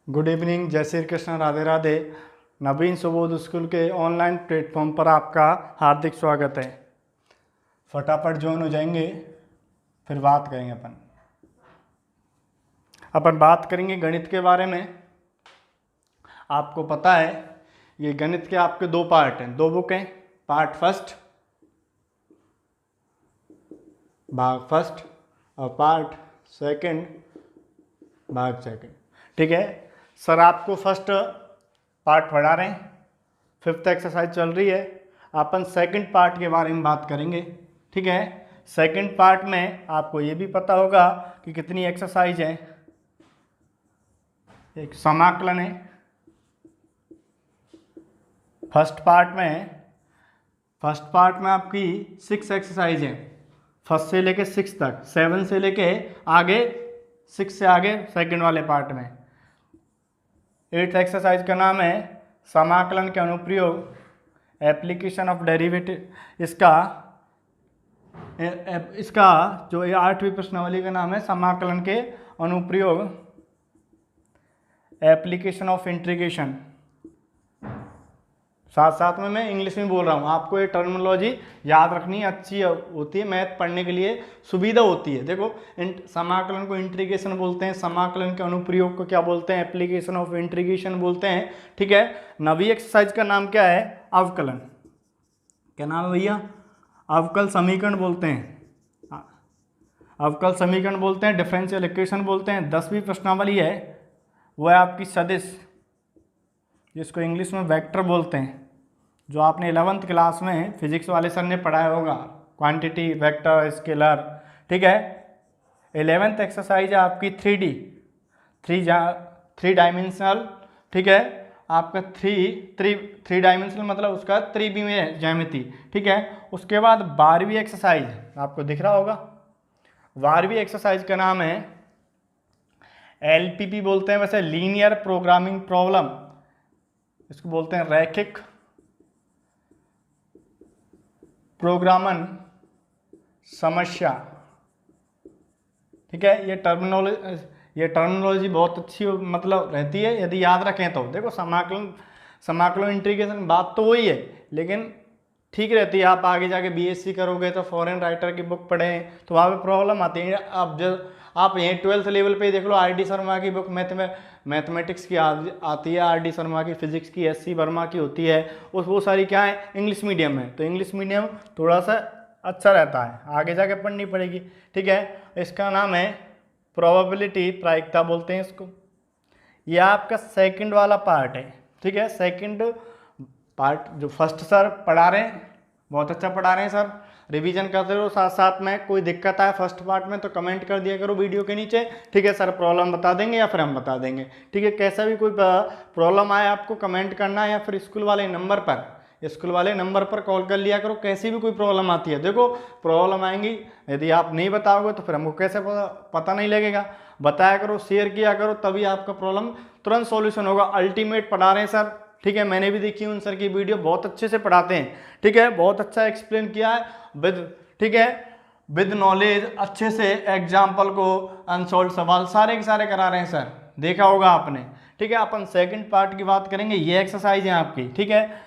Good evening, जय श्री कृष्ण, राधे राधे। नवीन Subodh school के online platform पर आपका हार्दिक स्वागत है। फटाफट ज्वाइन हो जाएंगे, फिर बात करेंगे। अपन बात करेंगे गणित के बारे में। आपको पता है ये गणित के आपके दो पार्ट हैं, दो बुक हैं। पार्ट फर्स्ट, भाग फर्स्ट, और पार्ट सेकंड, भाग सेकंड। ठीक है सर, आपको फर्स्ट पार्ट पढ़ा रहे हैं, फिफ्थ एक्सरसाइज चल रही है। अपन सेकंड पार्ट के बारे में बात करेंगे। ठीक है, सेकंड पार्ट में आपको ये भी पता होगा कि कितनी एक्सरसाइज है। एक समाकलन है फर्स्ट पार्ट में आपकी 6 एक्सरसाइज है, फर्स्ट से लेके 6 तक, 7 से लेके आगे 6 से आगे सेकंड वाले पार्ट में। 8th एक्सरसाइज का नाम है समाकलन के अनुप्रयोग, एप्लीकेशन ऑफ डेरिवेटिव। इसका जो 8वीं प्रश्नावली का नाम है समाकलन के अनुप्रयोग, एप्लीकेशन ऑफ इंटीग्रेशन। साथ साथ में मैं इंग्लिश में बोल रहा हूँ, आपको ये टर्मिनोलॉजी याद रखनी अच्छी होती है, मैथ पढ़ने के लिए सुविधा होती है। देखो, समाकलन को इंटीग्रेशन बोलते हैं, समाकलन के अनुप्रयोग को क्या बोलते हैं, एप्लीकेशन ऑफ इंटीग्रेशन बोलते हैं। ठीक है, नवी एक्सरसाइज का नाम क्या है, अवकलन। क्या नाम है भैया, अवकल समीकरण बोलते हैं, अवकल समीकरण बोलते हैं, डिफरेंशियल इक्वेशन बोलते हैं। 10वीं प्रश्नावली है वो है आपकी सदिश, जिसको इंग्लिश में वेक्टर बोलते हैं, जो आपने 11th क्लास में फिजिक्स वाले सर ने पढ़ाया होगा, क्वांटिटी, वेक्टर, स्केलर। ठीक है, 11th एक्सरसाइज है आपकी 3D, थ्री डायमेंशनल। ठीक है, आपका थ्री डायमेंशनल मतलब उसका त्रिविमीय ज्यामिति। ठीक है, उसके बाद 12वीं एक्सरसाइज आपको दिख रहा होगा, 12वीं एक्सरसाइज का नाम है LPP बोलते हैं, वैसे लीनियर प्रोग्रामिंग प्रॉब्लम, इसको बोलते हैं रैखिक प्रोग्रामन समस्या। ठीक है, ये टर्मिनोलॉजी बहुत अच्छी मतलब रहती है यदि याद रखें तो। देखो, समाकलन इंटीग्रेशन बात तो वही है, लेकिन ठीक रहती है। आप आगे जाके BSc करोगे तो फॉरेन राइटर की बुक पढ़ें तो वहाँ पे प्रॉब्लम आती है। आप यहीं 12th लेवल पे देख लो, RD शर्मा की बुक मैथमेटिक्स की आती है, RD शर्मा की, फिजिक्स की SC वर्मा की होती है। वो सारी क्या है, इंग्लिश मीडियम है, तो इंग्लिश मीडियम थोड़ा सा अच्छा रहता है, आगे जाके पढ़नी पड़ेगी। ठीक है, इसका नाम है प्रोबेबिलिटी, प्रायिकता बोलते हैं इसको। यह आपका सेकंड वाला पार्ट है। ठीक है, सेकंड पार्ट जो फर्स्ट सर पढ़ा रहे हैं, बहुत अच्छा पढ़ा रहे हैं सर, रिवीजन करते रहो साथ साथ में। कोई दिक्कत आए फर्स्ट पार्ट में तो कमेंट कर दिया करो वीडियो के नीचे। ठीक है सर, प्रॉब्लम बता देंगे या फिर हम बता देंगे। ठीक है, कैसा भी कोई प्रॉब्लम आए आपको कमेंट करना है, या फिर स्कूल वाले नंबर पर कॉल कर लिया करो। कैसी भी कोई प्रॉब्लम आती है, देखो प्रॉब्लम आएंगी, यदि आप नहीं बताओगे तो फिर हमको कैसे पता नहीं लगेगा। बताया करो, शेयर किया करो, तभी आपका प्रॉब्लम तुरंत सॉल्यूशन होगा। अल्टीमेट पढ़ा रहे हैं सर। ठीक है, मैंने भी देखी उन सर की वीडियो, बहुत अच्छे से पढ़ाते हैं। ठीक है, बहुत अच्छा एक्सप्लेन किया है विद नॉलेज, अच्छे से एग्जाम्पल को, अनसॉल्व सवाल सारे के सारे करा रहे हैं सर, देखा होगा आपने। ठीक है, अपन सेकंड पार्ट की बात करेंगे। ये एक्सरसाइज है आपकी। ठीक है,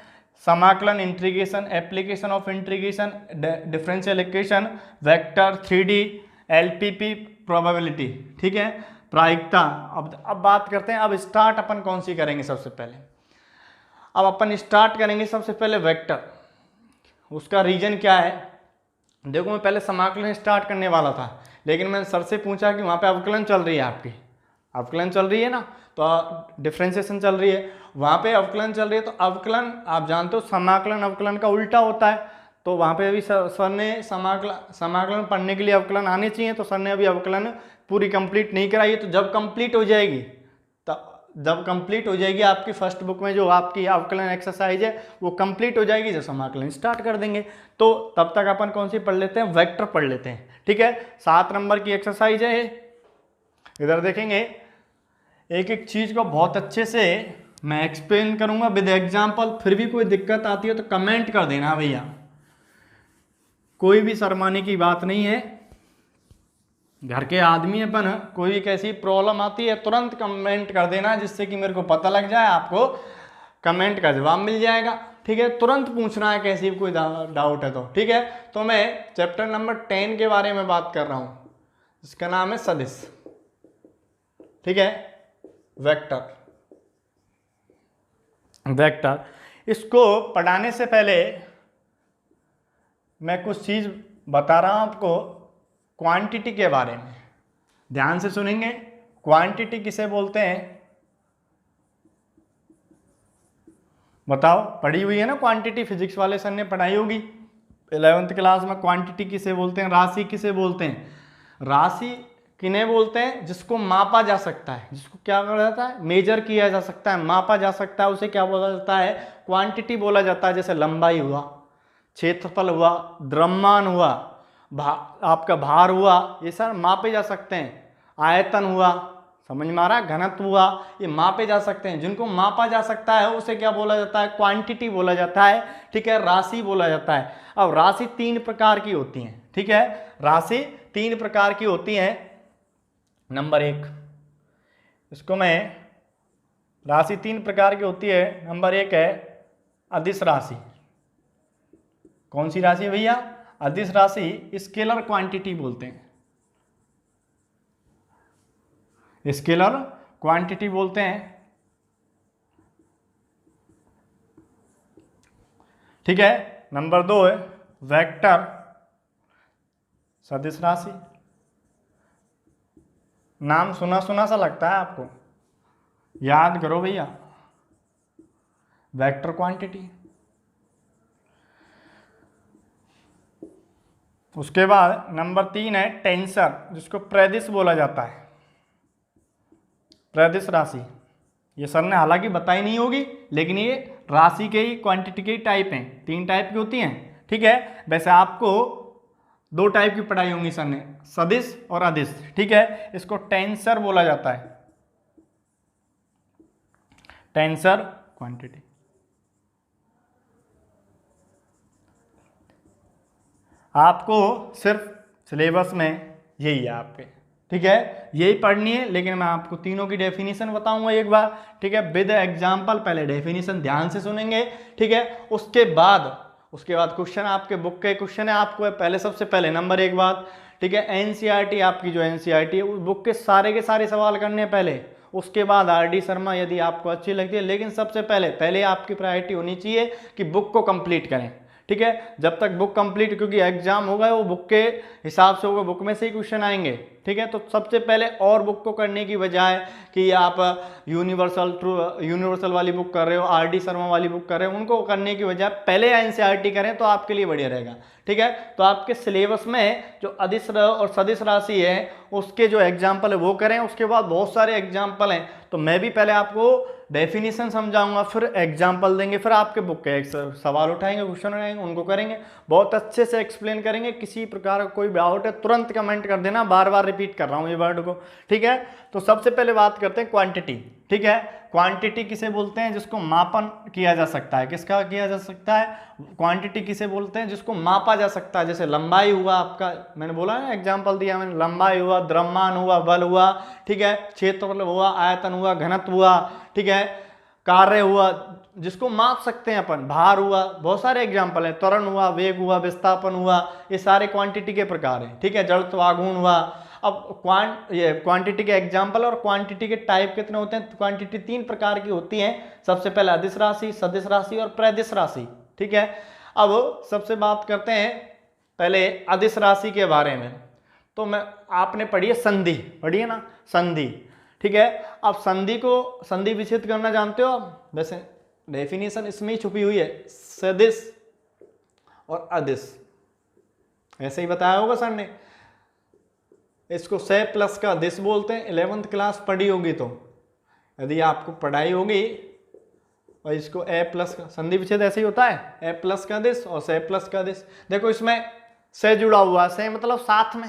समाकलन, integration, application of integration, differential equation, vector, 3D, LPP, probability. ठीक है, प्रायिकता। अब बात करते हैं, अब स्टार्ट अपन कौन सी करेंगे सबसे पहले। अब अपन स्टार्ट करेंगे सबसे पहले वेक्टर। उसका रीजन क्या है, देखो मैं पहले समाकलन स्टार्ट करने वाला था, लेकिन मैंने सर से पूछा कि वहाँ पे अवकलन चल रही है, आपकी अवकलन चल रही है ना, तो डिफ्रेंसिएशन चल रही है, वहाँ पे अवकलन चल रही है। तो अवकलन आप जानते हो समाकलन अवकलन का उल्टा होता है, तो वहाँ पे अभी सर ने समाकलन पढ़ने के लिए अवकलन आने चाहिए, तो सर ने अभी अवकलन पूरी कंप्लीट नहीं कराई है। तो जब कंप्लीट हो जाएगी आपकी फर्स्ट बुक में जो आपकी अवकलन एक्सरसाइज है वो कंप्लीट हो जाएगी, जब समाकलन स्टार्ट कर देंगे। तो तब तक अपन कौन सी पढ़ लेते हैं, वेक्टर पढ़ लेते हैं। ठीक है, 7 नंबर की एक्सरसाइज है। इधर देखेंगे, एक एक चीज को बहुत अच्छे से मैं एक्सप्लेन करूंगा विद एग्जाम्पल। फिर भी कोई दिक्कत आती है तो कमेंट कर देना भैया, कोई भी शर्माने की बात नहीं है। घर के आदमी अपन, कोई भी कैसी प्रॉब्लम आती है तुरंत कमेंट कर देना, जिससे कि मेरे को पता लग जाए, आपको कमेंट का जवाब मिल जाएगा। ठीक है, तुरंत पूछना है कैसी भी कोई डाउट है तो। ठीक है, तो मैं चैप्टर नंबर 10 के बारे में बात कर रहा हूँ, जिसका नाम है सदिश। ठीक है, वेक्टर। वेक्टर, इसको पढ़ाने से पहले मैं कुछ चीज़ बता रहा हूँ आपको क्वांटिटी के बारे में, ध्यान से सुनेंगे। क्वांटिटी किसे बोलते हैं, बताओ, पढ़ी हुई है ना क्वांटिटी, फिजिक्स वाले सर ने पढ़ाई होगी 11th क्लास में। क्वांटिटी किसे बोलते हैं, राशि किसे बोलते हैं? राशि किन्हें बोलते हैं? जिसको मापा जा सकता है, जिसको क्या कहा जाता है, मेजर किया जा सकता है, मापा जा सकता है, उसे क्या बोला जाता है, क्वांटिटी बोला जाता है। जैसे लंबाई हुआ, क्षेत्रफल हुआ, द्रव्यमान हुआ, आपका भार हुआ, ये सब मापे जा सकते हैं। आयतन हुआ, समझ में आ रहा है, घनत्व हुआ, ये मापे जा सकते हैं। जिनको मापा जा सकता है उसे क्या बोला जाता है, क्वांटिटी बोला जाता है। ठीक है, राशि बोला जाता है। अब राशि 3 प्रकार की होती हैं। ठीक है, राशि 3 प्रकार की होती हैं। नंबर 1, इसको मैं, राशि 3 प्रकार की होती है। नंबर 1 है अदिश राशि। कौन सी राशि है भैया? अदिश राशि स्केलर क्वांटिटी बोलते हैं, स्केलर क्वांटिटी बोलते हैं। ठीक है, नंबर 2 है वेक्टर सदिश राशि। नाम सुना सुना सा लगता है आपको, याद करो भैया, वेक्टर क्वांटिटी। उसके बाद नंबर 3 है टेंसर, जिसको प्रदिश बोला जाता है, प्रदिश राशि। ये सर ने हालांकि बताई नहीं होगी, लेकिन ये राशि के ही, क्वांटिटी के ही टाइप हैं। 3 टाइप की होती हैं। ठीक है, वैसे आपको 2 टाइप की पढ़ाई होंगी सर ने, सदिश और अदिश। ठीक है, इसको टेंसर बोला जाता है, टेंसर क्वांटिटी। आपको सिर्फ सिलेबस में यही है आपके। ठीक है, यही पढ़नी है, लेकिन मैं आपको तीनों की डेफिनेशन बताऊंगा एक बार। ठीक है, विद एग्जाम्पल, पहले डेफिनेशन ध्यान से सुनेंगे। ठीक है, उसके बाद क्वेश्चन, आपके बुक के क्वेश्चन है। आपको पहले, सबसे पहले नंबर 1 बात, ठीक है, एनसीईआरटी, आपकी जो एनसीईआरटी है उस बुक के सारे सवाल करने पहले। उसके बाद आरडी शर्मा यदि आपको अच्छी लगती है, लेकिन सबसे पहले आपकी प्रायोरिटी होनी चाहिए कि बुक को कंप्लीट करें। ठीक है, जब तक बुक कंप्लीट, क्योंकि एग्जाम होगा वो बुक के हिसाब से होगा, बुक में से ही क्वेश्चन आएंगे। ठीक है, तो सबसे पहले और बुक को करने की बजाय कि आप यूनिवर्सल वाली बुक कर रहे हो, आरडी शर्मा वाली बुक कर रहे हो, उनको करने की बजाय पहले एनसीईआरटी करें तो आपके लिए बढ़िया रहेगा। ठीक है, तो आपके सिलेबस में जो अदिश और सदिश राशि है उसके जो एग्जाम्पल है वो करें। उसके बाद बहुत सारे एग्जाम्पल हैं, तो मैं भी पहले आपको डेफिनेशन समझाऊंगा, फिर एग्जाम्पल देंगे, फिर आपके बुक के सवाल उठाएंगे, क्वेश्चन उठाएंगे, उनको करेंगे, बहुत अच्छे से एक्सप्लेन करेंगे। किसी प्रकार का कोई डाउट है तुरंत कमेंट कर देना, बार बार रिपीट कर रहा हूँ ये वर्ड को। ठीक है, तो सबसे पहले बात करते हैं क्वांटिटी। ठीक है, क्वांटिटी किसे बोलते हैं? जिसको मापन किया जा सकता है। किसका किया जा सकता है? क्वांटिटी किसे बोलते हैं? जिसको मापा जा सकता है। जैसे लंबाई हुआ, आपका मैंने बोला ना, एग्जांपल दिया मैंने, लंबाई हुआ, द्रव्यमान हुआ, बल हुआ, ठीक है, क्षेत्रफल हुआ, आयतन हुआ, घनत्व हुआ, ठीक है, कार्य हुआ, जिसको माप सकते हैं अपन, भार हुआ, बहुत सारे एग्जाम्पल हैं, त्वरण हुआ, वेग हुआ, विस्थापन हुआ, ये सारे क्वांटिटी के प्रकार हैं। ठीक है, जड़त्व, आघूर्ण हुआ। अब क्वांटिटी के एग्जाम्पल और क्वांटिटी के टाइप कितने होते हैं? क्वांटिटी 3 प्रकार की होती है। सबसे पहले अदिश राशि, सदिश राशि और प्रदिश राशि। ठीक है, अब सबसे बात करते हैं पहले अदिश राशि के बारे में। तो मैं, आपने पढ़ी है संधि, पढ़ी है ना, संधि। ठीक है, अब संधि को, संधि विच्छेद करना जानते हो आप? वैसे डेफिनेशन इसमें ही छुपी हुई है, सदिश और अदिश, ऐसे ही बताया होगा सर ने। इसको से प्लस का दिश बोलते हैं, 11th क्लास पढ़ी होगी तो, यदि आपको पढ़ाई होगी। और इसको ए प्लस का, संधि विच्छेद ऐसे ही होता है, ए प्लस का दिश और से प्लस का दिश। देखो इसमें से जुड़ा हुआ, से मतलब साथ में,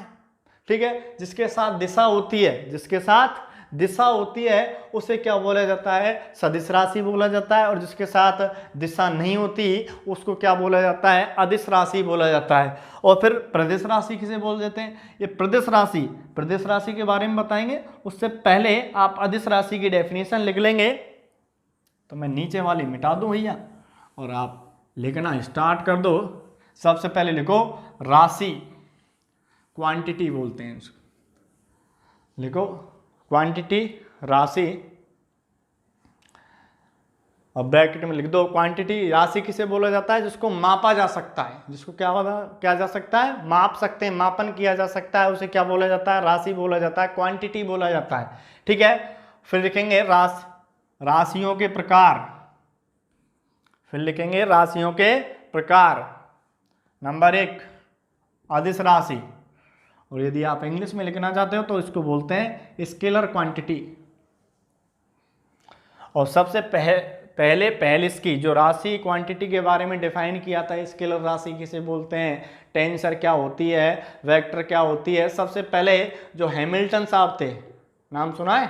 ठीक है, जिसके साथ दिशा होती है, जिसके साथ दिशा होती है उसे क्या बोला जाता है, सदिश राशि बोला जाता है, और जिसके साथ दिशा नहीं होती उसको क्या बोला जाता है, अदिश राशि बोला जाता है। और फिर प्रदेश राशि किसे बोल देते हैं, ये प्रदेश राशि के बारे में बताएंगे, उससे पहले आप अदिश राशि की डेफिनेशन लिख लेंगे। तो मैं नीचे वाली मिटा दूं भैया और आप लिखना स्टार्ट कर दो। सबसे पहले लिखो राशि, क्वांटिटी बोलते हैं इसको, लिखो क्वांटिटी, राशि, और ब्रैकेट में लिख दो क्वांटिटी। राशि किसे बोला जाता है, जिसको मापा जा सकता है, जिसको क्या जा सकता है, माप सकते हैं, मापन किया जा सकता है, उसे क्या बोला जाता है, राशि बोला जाता है, क्वांटिटी बोला जाता है। ठीक है, फिर लिखेंगे राशियों के प्रकार, फिर लिखेंगे राशियों के प्रकार। नंबर 1 अदिश राशि, और यदि आप इंग्लिश में लिखना चाहते हो तो इसको बोलते हैं स्केलर क्वांटिटी। और सबसे पहले इसकी जो राशि क्वांटिटी के बारे में डिफाइन किया था, स्केलर राशि किसे बोलते हैं, टेंसर क्या होती है, वेक्टर क्या होती है, सबसे पहले जो हैमिल्टन साहब थे, नाम सुना है,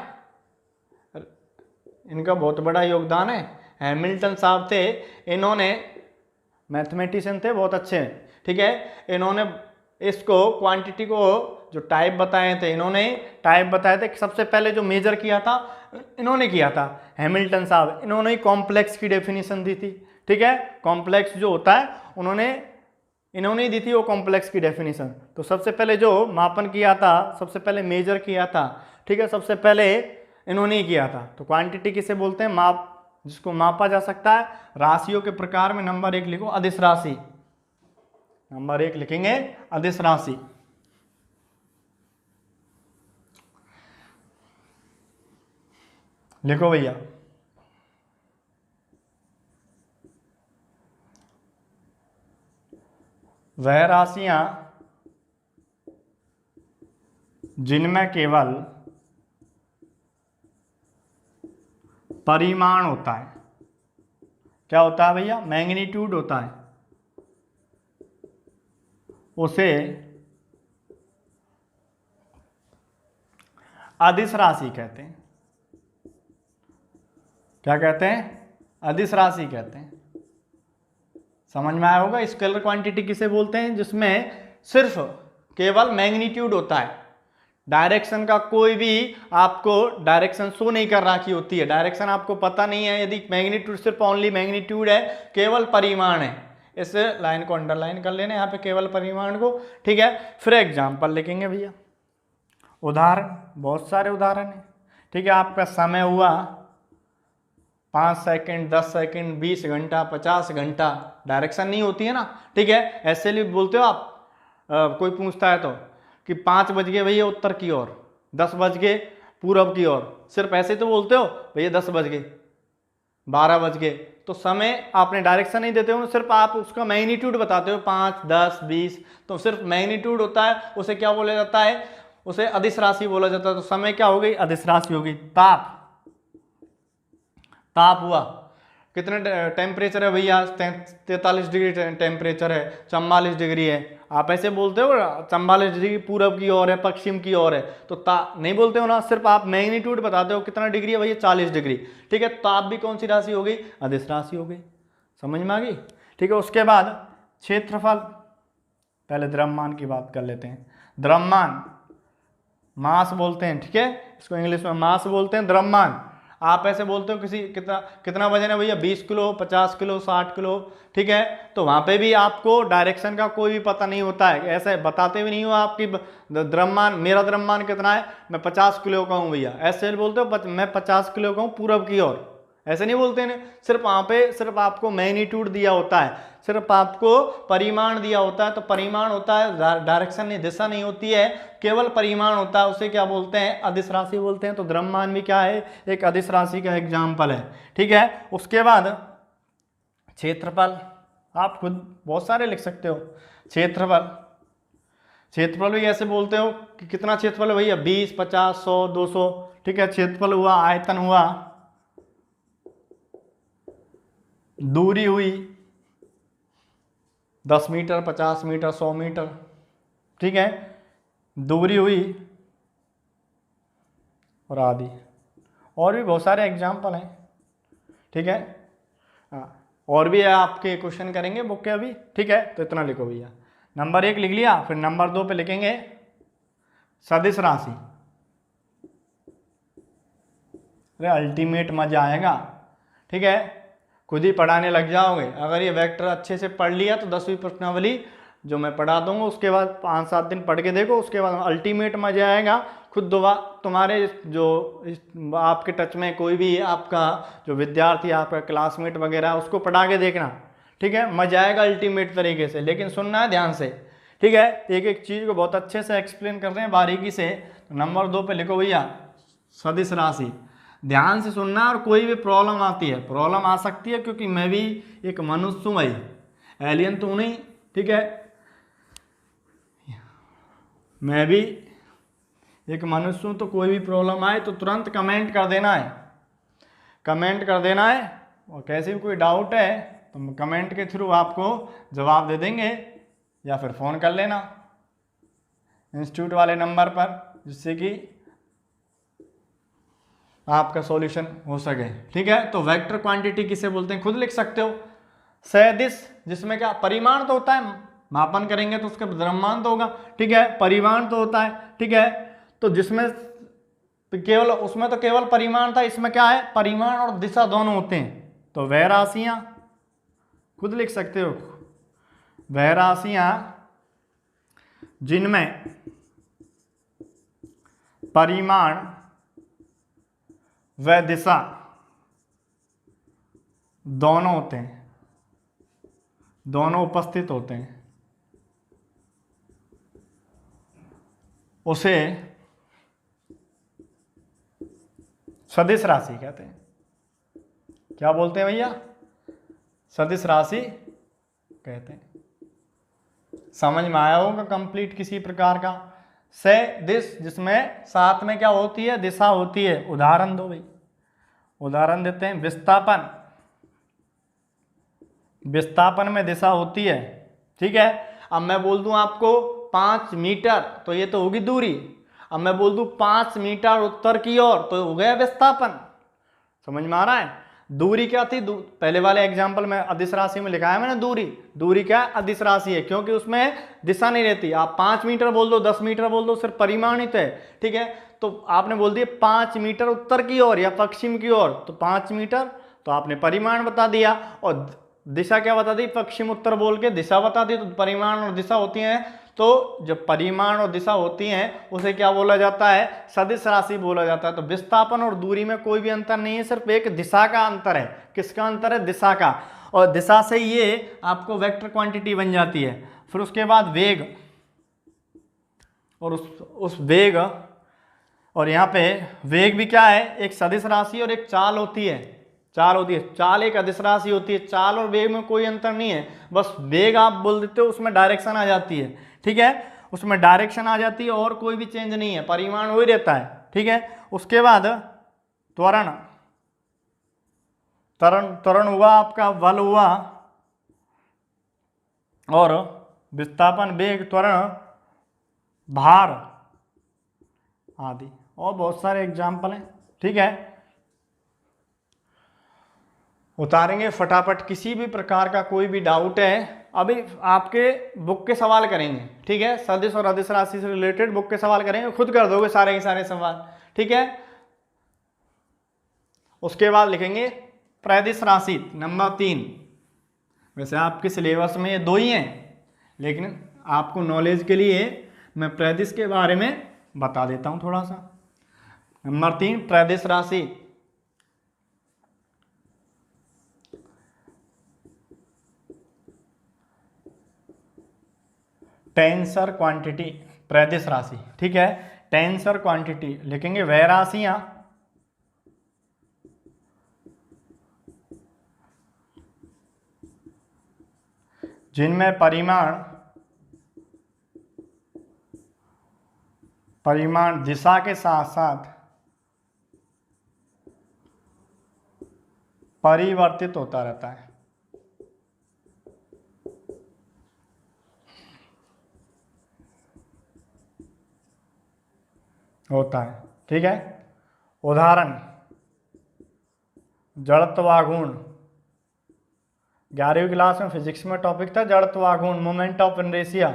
इनका बहुत बड़ा योगदान है। हैमिल्टन साहब थे, इन्होंने मैथमेटिशियन थे, बहुत अच्छे। ठीक है, इन्होंने इसको क्वांटिटी को जो टाइप बताए थे, इन्होंने टाइप बताए थे। सबसे पहले जो मेजर किया था इन्होंने किया था, हैमिल्टन साहब, इन्होंने ही कॉम्प्लेक्स की डेफिनेशन दी थी। ठीक है, कॉम्प्लेक्स जो होता है इन्होंने ही दी थी वो कॉम्प्लेक्स की डेफिनेशन। तो सबसे पहले जो मापन किया था, सबसे पहले मेजर किया था, ठीक है, सबसे पहले इन्होंने ही किया था। तो क्वांटिटी किसे बोलते हैं, माप, जिसको मापा जा सकता है। राशियों के प्रकार में नंबर 1 लिखो अदिश राशि, नंबर 1 लिखेंगे अदिश राशि। लिखो भैया, वह राशियां जिनमें केवल परिमाण होता है, क्या होता है भैया, मैग्नीट्यूड होता है, उसे अदिश राशि कहते हैं। क्या कहते हैं, अदिश राशि कहते हैं। समझ में आया होगा। स्केलर क्वांटिटी किसे बोलते हैं, जिसमें सिर्फ केवल मैग्नीट्यूड होता है, डायरेक्शन का कोई भी आपको डायरेक्शन शो नहीं कर रखी होती है, डायरेक्शन आपको पता नहीं है। यदि मैग्नीट्यूड सिर्फ ओनली मैग्नीट्यूड है, केवल परिमाण है, इस लाइन को अंडरलाइन कर लेना यहाँ पे, केवल परिमाण को। ठीक है, फिर एग्जाम्पल लिखेंगे भैया, उदाहरण, बहुत सारे उदाहरण है। ठीक है, आपका समय हुआ 5 सेकंड, 10 सेकंड, 20 घंटा, 50 घंटा, डायरेक्शन नहीं होती है ना। ठीक है, ऐसे लिए बोलते हो आप, कोई पूछता है तो कि 5 बज गए भैया उत्तर की ओर, 10 बज गए पूरब की ओर, सिर्फ ऐसे तो बोलते हो भैया 10 बज गए, 12 बज गए, तो समय आपने डायरेक्शन नहीं देते हो, सिर्फ आप उसका मैग्नीट्यूड बताते हो, 5, 10, 20, तो सिर्फ मैग्नीट्यूड होता है, उसे क्या बोला जाता है, उसे अदिश राशि बोला जाता है। तो समय क्या हो गई, अदिश राशि हो गई। ताप हुआ, कितने टेम्परेचर है भैया, 43 डिग्री टेम्परेचर है, 44 डिग्री है, आप ऐसे बोलते हो 44 डिग्री पूरब की ओर है, पश्चिम की ओर है, तो नहीं बोलते हो ना, सिर्फ आप मैग्नीट्यूड बताते हो कितना डिग्री है भैया, 40 डिग्री। ठीक है, ताप भी कौन सी राशि हो गई, अदिश राशि हो गई। समझ में आ गई। ठीक है, उसके बाद क्षेत्रफल, पहले द्रव्यमान की बात कर लेते हैं। द्रव्यमान मास बोलते हैं, ठीक है, इसको इंग्लिश में मास बोलते हैं, द्रव्यमान। आप ऐसे बोलते हो किसी कितना वजन है भैया, 20 किलो, 50 किलो, 60 किलो, ठीक है, तो वहां पे भी आपको डायरेक्शन का कोई भी पता नहीं होता है, ऐसे बताते भी नहीं हो आपकी द्रव्यमान, मेरा द्रव्यमान कितना है, मैं 50 किलो का हूँ भैया, ऐसे बोलते हो मैं 50 किलो का हूँ पूरब की ओर, ऐसे नहीं बोलते हैं। सिर्फ वहां पे सिर्फ आपको मैग्नीट्यूड दिया होता है, सिर्फ आपको परिमाण दिया होता है, तो परिमाण होता है, डायरेक्शन नहीं, दिशा नहीं होती है, केवल परिमाण होता है, उसे क्या बोलते हैं, अदिश राशि बोलते हैं। तो द्रव्यमान भी क्या है, एक अदिश राशि का एग्जाम्पल है। ठीक है, उसके बाद क्षेत्रफल, आप खुद बहुत सारे लिख सकते हो। क्षेत्रफल भी ऐसे बोलते हो कि कितना क्षेत्रफल है भैया, 20, 50, 100, 200। ठीक है, क्षेत्रफल हुआ, आयतन हुआ, दूरी हुई 10 मीटर, 50 मीटर, 100 मीटर। ठीक है, दूरी हुई, और आदि। और भी बहुत सारे एग्जाम्पल हैं, ठीक है। हाँ, और भी आपके क्वेश्चन करेंगे बुक के अभी, ठीक है। तो इतना लिखो भैया, नंबर 1 लिख लिया। फिर नंबर 2 पे लिखेंगे सदिश राशि। अरे अल्टीमेट मजा आएगा, ठीक है। खुद ही पढ़ाने लग जाओगे। अगर ये वेक्टर अच्छे से पढ़ लिया तो 10वीं प्रश्नावली जो मैं पढ़ा दूंगा उसके बाद 5-7 दिन पढ़ के देखो, उसके बाद अल्टीमेट मजा आएगा। खुद दोबारा तुम्हारे जो आपके टच में कोई भी आपका जो विद्यार्थी, आपका क्लासमेट वगैरह, उसको पढ़ा के देखना, ठीक है। मजा आएगा अल्टीमेट तरीके से, लेकिन सुनना है ध्यान से, ठीक है। एक एक चीज़ को बहुत अच्छे से एक्सप्लेन कर रहे हैं बारीकी से। तो नंबर 2 पे लिखो भैया सदिश राशि। ध्यान से सुनना, और कोई भी प्रॉब्लम आती है, प्रॉब्लम आ सकती है क्योंकि मैं भी एक मनुष्य हूँ भाई, एलियन तो नहीं, ठीक है। मैं भी एक मनुष्य हूँ, तो कोई भी प्रॉब्लम आए तो तुरंत कमेंट कर देना है, कमेंट कर देना है। और कैसे भी कोई डाउट है तो कमेंट के थ्रू आपको जवाब दे देंगे, या फिर फ़ोन कर लेना इंस्टीट्यूट वाले नंबर पर, जिससे कि आपका सॉल्यूशन हो सके, ठीक है। तो वेक्टर क्वांटिटी किसे बोलते हैं, खुद लिख सकते हो। सदिश, जिसमें क्या परिमाण तो होता है, मापन करेंगे तो उसका द्रव्यमान तो होगा, ठीक है। परिमाण तो होता है, ठीक है। तो जिसमें केवल, उसमें तो केवल परिमाण था, इसमें क्या है, परिमाण और दिशा दोनों होते हैं। तो वह राशियां, खुद लिख सकते हो, वह राशियां जिनमें परिमाण व दिशा दोनों होते हैं, दोनों उपस्थित होते हैं, उसे सदिश राशि कहते हैं। क्या बोलते हैं भैया, सदिश राशि कहते हैं। समझ में आया होगा कंप्लीट किसी प्रकार का। सदिश, जिसमें साथ में क्या होती है, दिशा होती है। उदाहरण दो भाई, उदाहरण देते हैं। विस्थापन, विस्थापन में दिशा होती है, ठीक है। अब मैं बोल दूं आपको 5 मीटर, तो ये तो होगी दूरी। अब मैं बोल दूं 5 मीटर उत्तर की ओर, तो हो गया विस्थापन। समझ में आ रहा है। दूरी क्या थी, पहले वाले एग्जाम्पल में अदिश राशि में लिखा है मैंने दूरी। दूरी क्या अदिश राशि है, क्योंकि उसमें दिशा नहीं रहती। आप 5 मीटर बोल दो, 10 मीटर बोल दो, सिर्फ परिमाणित है, ठीक है। तो आपने बोल दिया 5 मीटर उत्तर की ओर या पश्चिम की ओर, तो 5 मीटर, तो आपने परिमाण बता दिया। और दिशा क्या बता दी, पश्चिम उत्तर बोल के दिशा बता दी। तो परिमाण और दिशा होती हैं, तो जब परिमाण और दिशा होती हैं उसे क्या बोला जाता है, सदिश राशि बोला जाता है। तो विस्थापन और दूरी में कोई भी अंतर नहीं है, सिर्फ एक दिशा का अंतर है। किसका अंतर है, दिशा का। और दिशा से ये आपको वेक्टर क्वांटिटी बन जाती है। फिर उसके बाद वेग, और उस वेग, और यहाँ पे वेग भी क्या है, एक सदिश राशि और एक चाल होती है। चाल होती है, चाल एक अदिश राशि होती है। चाल और वेग में कोई अंतर नहीं है, बस वेग आप बोल देते हो, उसमें डायरेक्शन आ जाती है, ठीक है। उसमें डायरेक्शन आ जाती है और कोई भी चेंज नहीं है, परिमाण वही रहता है, ठीक है। उसके बाद त्वरण, त्वरण हुआ आपका, बल हुआ, और विस्थापन, वेग, त्वरण, भार आदि, और बहुत सारे एग्जाम्पल हैं, ठीक है। उतारेंगे फटाफट। किसी भी प्रकार का कोई भी डाउट है, अभी आपके बुक के सवाल करेंगे, ठीक है। सदिश और अदिश राशि से रिलेटेड बुक के सवाल करेंगे, खुद कर दोगे सारे के सारे सवाल, ठीक है। उसके बाद लिखेंगे प्रदिश राशि नंबर 3। वैसे आपके सिलेबस में ये 2 ही हैं, लेकिन आपको नॉलेज के लिए मैं प्रदिश के बारे में बता देता हूं थोड़ा सा। नंबर 3 प्रदिश राशि। टेंसर क्वांटिटी, प्रदिश राशि, ठीक है। टेंसर क्वांटिटी लिखेंगे, वह राशियां जिनमें परिमाण दिशा के साथ साथ परिवर्तित होता रहता है, होता है, ठीक है। उदाहरण जड़त्वाघूर्ण। 11वीं क्लास में फिजिक्स में टॉपिक था जड़त्वाघूर्ण, मोमेंट ऑफ इनर्शिया।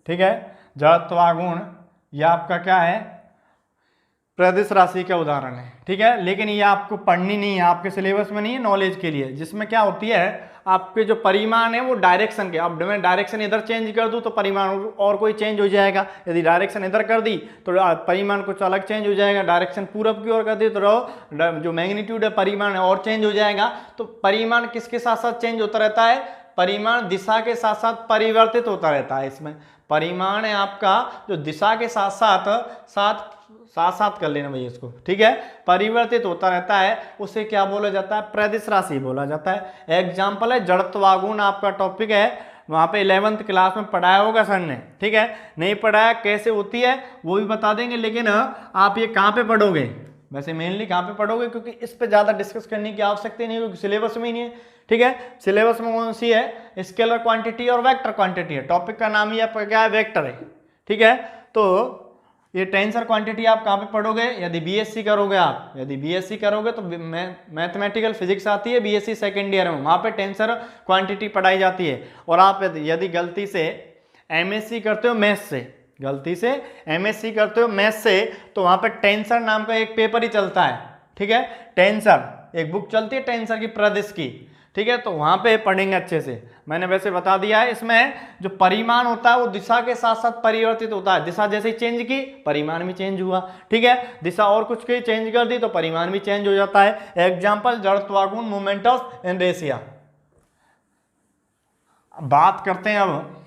ठीक है, जड़त्वाघूर्ण ये आपका क्या है, प्रदिश राशि का उदाहरण है। ठीक है, लेकिन ये आपको पढ़नी नहीं है, आपके सिलेबस में नहीं है, नॉलेज के लिए। जिसमें क्या होती है, आपके जो परिमाण है वो डायरेक्शन के, अब मैं डायरेक्शन इधर चेंज कर दूं तो परिमाण और कोई चेंज हो जाएगा। यदि डायरेक्शन इधर कर दी तो परिमाण कुछ अलग चेंज हो जाएगा। डायरेक्शन पूरब की ओर कर दी तो जो मैग्नीट्यूड है परिमाण है और चेंज हो जाएगा। तो परिमाण किसके साथ साथ चेंज होता रहता है, परिमाण दिशा के साथ साथ परिवर्तित होता रहता है। इसमें परिमाण है आपका जो दिशा के साथ साथ कर लेना भैया इसको। ठीक है, परिवर्तित होता रहता है, उसे क्या बोला जाता है, प्रदिश राशि बोला जाता है। एग्जाम्पल है जड़त्वाघूर्ण, आपका टॉपिक है, वहां पे 11th क्लास में पढ़ाया होगा सर ने। ठीक है, नहीं पढ़ाया कैसे होती है वो भी बता देंगे, लेकिन आप ये कहाँ पे पढ़ोगे, वैसे मेनली कहाँ पे पढ़ोगे, क्योंकि इस पे ज्यादा डिस्कस करने की आवश्यकता नहीं, क्योंकि सिलेबस में ही नहीं है। ठीक है, सिलेबस में कौन सी है, स्केलर क्वांटिटी और वेक्टर क्वांटिटी है। टॉपिक का नाम ही आपका क्या है, वेक्टर है। ठीक है, तो ये टेंसर क्वांटिटी आप कहाँ पे पढ़ोगे, यदि बीएससी करोगे आप, यदि बीएससी करोगे तो मैथमेटिकल फिजिक्स आती है बीएससी सेकेंड ईयर में, वहाँ पे टेंसर क्वांटिटी पढ़ाई जाती है। और आप यदि गलती से एमएससी करते हो मैथ्स से, गलती से एमएससी करते हो मैथ्स से, तो वहाँ पे टेंसर नाम का एक पेपर ही चलता है। ठीक है, टेंसर एक बुक चलती है टेंसर की, प्रदिश की। ठीक है, तो वहाँ पे पढ़ेंगे अच्छे से। मैंने वैसे बता दिया है, इसमें जो परिमाण होता है वो दिशा के साथ साथ परिवर्तित होता है। दिशा जैसे ही चेंज की परिमाण भी चेंज हुआ। ठीक है, दिशा और कुछ की चेंज कर दी तो परिमाण भी चेंज हो जाता है। एग्जाम्पल जड़त्वाघूर्ण, मोमेंट ऑफ इनर्शिया। बात करते हैं अब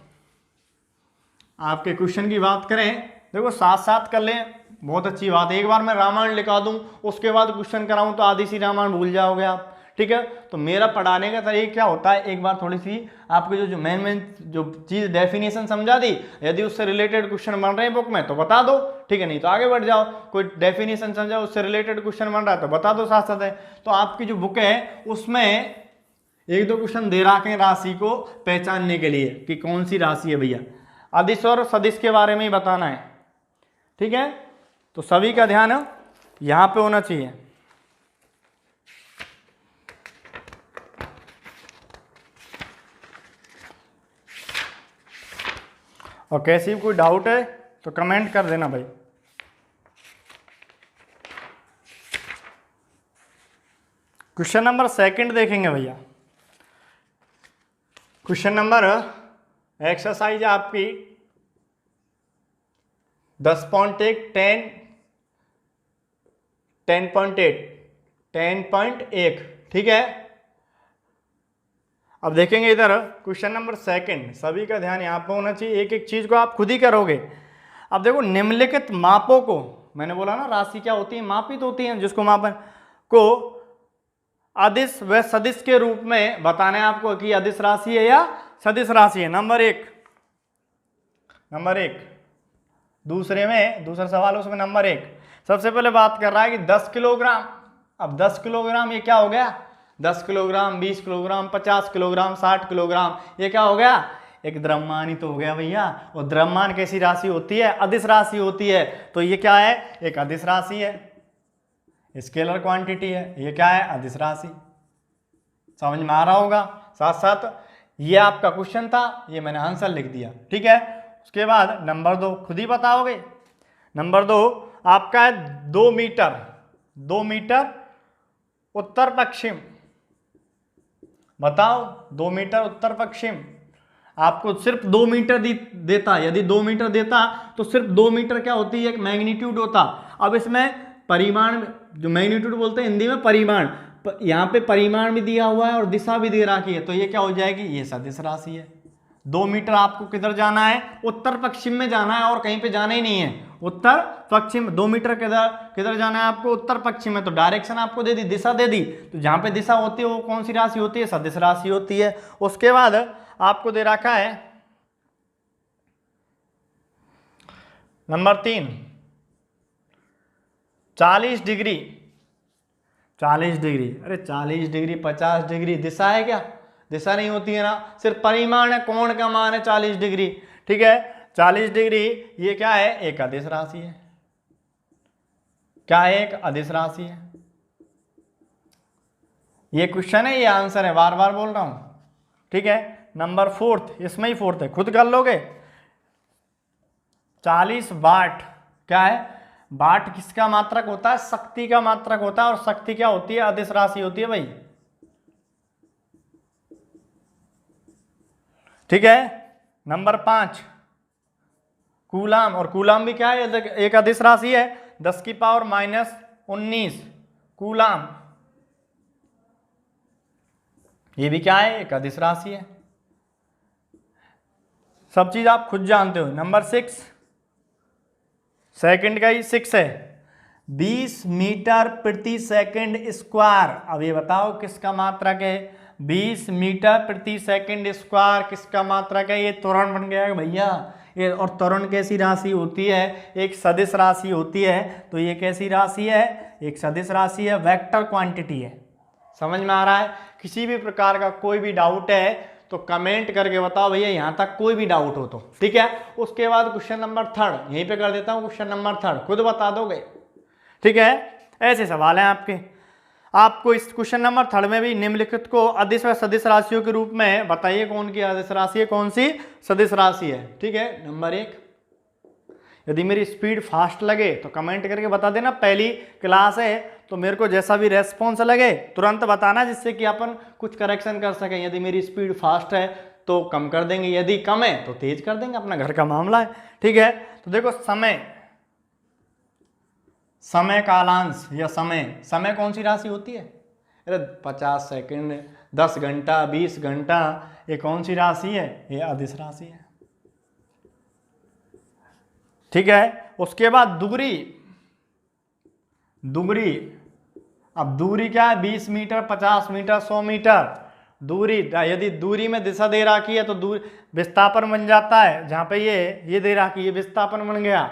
आपके क्वेश्चन की बात करें, देखो साथ साथ कर लें, बहुत अच्छी बात है। एक बार मैं रामायण लिखा दूं उसके बाद क्वेश्चन कराऊं तो आधी सी रामायण भूल जाओगे आप। ठीक है, तो मेरा पढ़ाने का तरीका क्या होता है, एक बार थोड़ी सी आपको जो मेन जो चीज डेफिनेशन समझा दी, यदि उससे रिलेटेड क्वेश्चन बन रहे हैं बुक में तो बता दो। ठीक है, नहीं तो आगे बढ़ जाओ। कोई डेफिनेशन समझा उससे रिलेटेड क्वेश्चन बन रहा है तो बता दो साथ साथ है। तो आपकी जो बुक है उसमें एक दो क्वेश्चन दे रखे हैं राशि को पहचानने के लिए कि कौन सी राशि है भैया। अदिश और सदिश के बारे में ही बताना है। ठीक है, तो सभी का ध्यान यहां पे होना चाहिए। और कैसी कोई डाउट है तो कमेंट कर देना भाई। क्वेश्चन नंबर सेकंड देखेंगे भैया। क्वेश्चन नंबर एक्सरसाइज आपकी 10.1 ठीक है। अब देखेंगे इधर क्वेश्चन नंबर सेकंड, सभी का ध्यान यहाँ पर होना चाहिए, एक एक चीज को आप खुद ही करोगे। अब देखो निम्नलिखित मापों को, मैंने बोला ना राशि क्या होती है, मापित होती है, जिसको मापन को अदिश व सदिश के रूप में बताना है आपको कि अदिश राशि है या सदिश राशि है। नंबर एक दूसरा सवाल उसमें नंबर 1 सबसे पहले बात कर रहा है कि 10 किलोग्राम। अब 10 किलोग्राम ये क्या हो गया, 10 किलोग्राम, 20 किलोग्राम, 50 किलोग्राम, 60 किलोग्राम, ये क्या हो गया, एक द्रव्यमान ही तो हो गया भैया। और द्रव्यमान कैसी राशि होती है, अदिश राशि होती है। तो ये क्या है, एक अदिश राशि है, स्केलर क्वांटिटी है। ये क्या है, अदिश राशि। समझ में आ रहा होगा। साथ साथ ये आपका क्वेश्चन था, ये मैंने आंसर लिख दिया। ठीक है, उसके बाद नंबर 2 खुद ही बताओगे। नंबर 2 आपका है 2 मीटर उत्तर पश्चिम। बताओ 2 मीटर उत्तर पश्चिम। आपको सिर्फ 2 मीटर देता, यदि 2 मीटर देता तो सिर्फ 2 मीटर क्या होती है, एक मैग्नीट्यूड होता। अब इसमें परिमाण, जो मैग्नीट्यूड बोलते हैं हिंदी में परिमाण, यहाँ पे परिमाण भी दिया हुआ है और दिशा भी दे रखी है, तो ये क्या हो जाएगी, ये सदिश राशि है। 2 मीटर आपको किधर जाना है, उत्तर पश्चिम में जाना है और कहीं पे जाना ही नहीं है, उत्तर पश्चिम। 2 मीटर किधर जाना है आपको, उत्तर पश्चिम में। तो डायरेक्शन आपको दे दी, दिशा दे दी, तो जहां पे दिशा होती है वो कौन सी राशि होती है, सदिश राशि होती है। उसके बाद आपको दे रखा है नंबर 3 40 डिग्री। अरे 40 डिग्री 50 डिग्री दिशा है क्या, दिशा नहीं होती है ना, सिर्फ परिमाण है, कोण का मान है 40 डिग्री। ठीक है, 40 डिग्री ये क्या है, एक अदिश राशि है। क्या है? एक अदिश राशि है। ये क्वेश्चन है, ये आंसर है, बार बार बोल रहा हूं। ठीक है, नंबर 4, इसमें ही 4 है, खुद कर लोगे। 40 वाट क्या है? वाट किसका मात्रक होता है? शक्ति का मात्रक होता है। और शक्ति क्या होती है? अदिश राशि होती है भाई। ठीक है, नंबर 5 कूलाम। और कूलाम भी क्या है? एक अदिश राशि है, 10 की पावर -19 कूलाम। ये भी क्या है? एक अदिश राशि है। सब चीज आप खुद जानते हो। नंबर 6 सेकंड का ही 6 है, 20 मीटर प्रति सेकंड स्क्वायर। अब ये बताओ किसका मात्रक है? 20 मीटर प्रति सेकंड स्क्वायर किसका मात्रक है? ये त्वरण बन गया भैया। ये और त्वरण कैसी राशि होती है? एक सदिश राशि होती है। तो ये कैसी राशि है? एक सदिश राशि है, वेक्टर क्वांटिटी है। समझ में आ रहा है? किसी भी प्रकार का कोई भी डाउट है तो कमेंट करके बताओ भैया, यहां तक कोई भी डाउट हो तो। ठीक है, उसके बाद क्वेश्चन नंबर 3 यहीं पे कर देता हूं। क्वेश्चन नंबर 3 खुद बता दोगे। ठीक है, ऐसे सवाल हैं आपके। आपको इस क्वेश्चन नंबर 3 में भी निम्नलिखित को अदिश व सदिश राशियों के रूप में बताइए कौन की अदिश राशि है, कौन सी सदिश राशि है। ठीक है, नंबर 1, यदि मेरी स्पीड फास्ट लगे तो कमेंट करके बता देना। पहली क्लास है तो मेरे को जैसा भी रेस्पॉन्स लगे तुरंत बताना, जिससे कि अपन कुछ करेक्शन कर सकें। यदि मेरी स्पीड फास्ट है तो कम कर देंगे, यदि कम है तो तेज कर देंगे, अपना घर का मामला है। ठीक है, तो देखो समय कालांश या समय कौन सी राशि होती है? अरे 50 सेकंड, 10 घंटा, 20 घंटा, ये कौन सी राशि है? ये अदिश राशि है। ठीक है, उसके बाद दूरी। अब दूरी क्या है? 20 मीटर, 50 मीटर, 100 मीटर दूरी। यदि दूरी में दिशा दे रखी है तो दूर विस्थापन बन जाता है। जहां पे ये दे रखी है, विस्थापन बन गया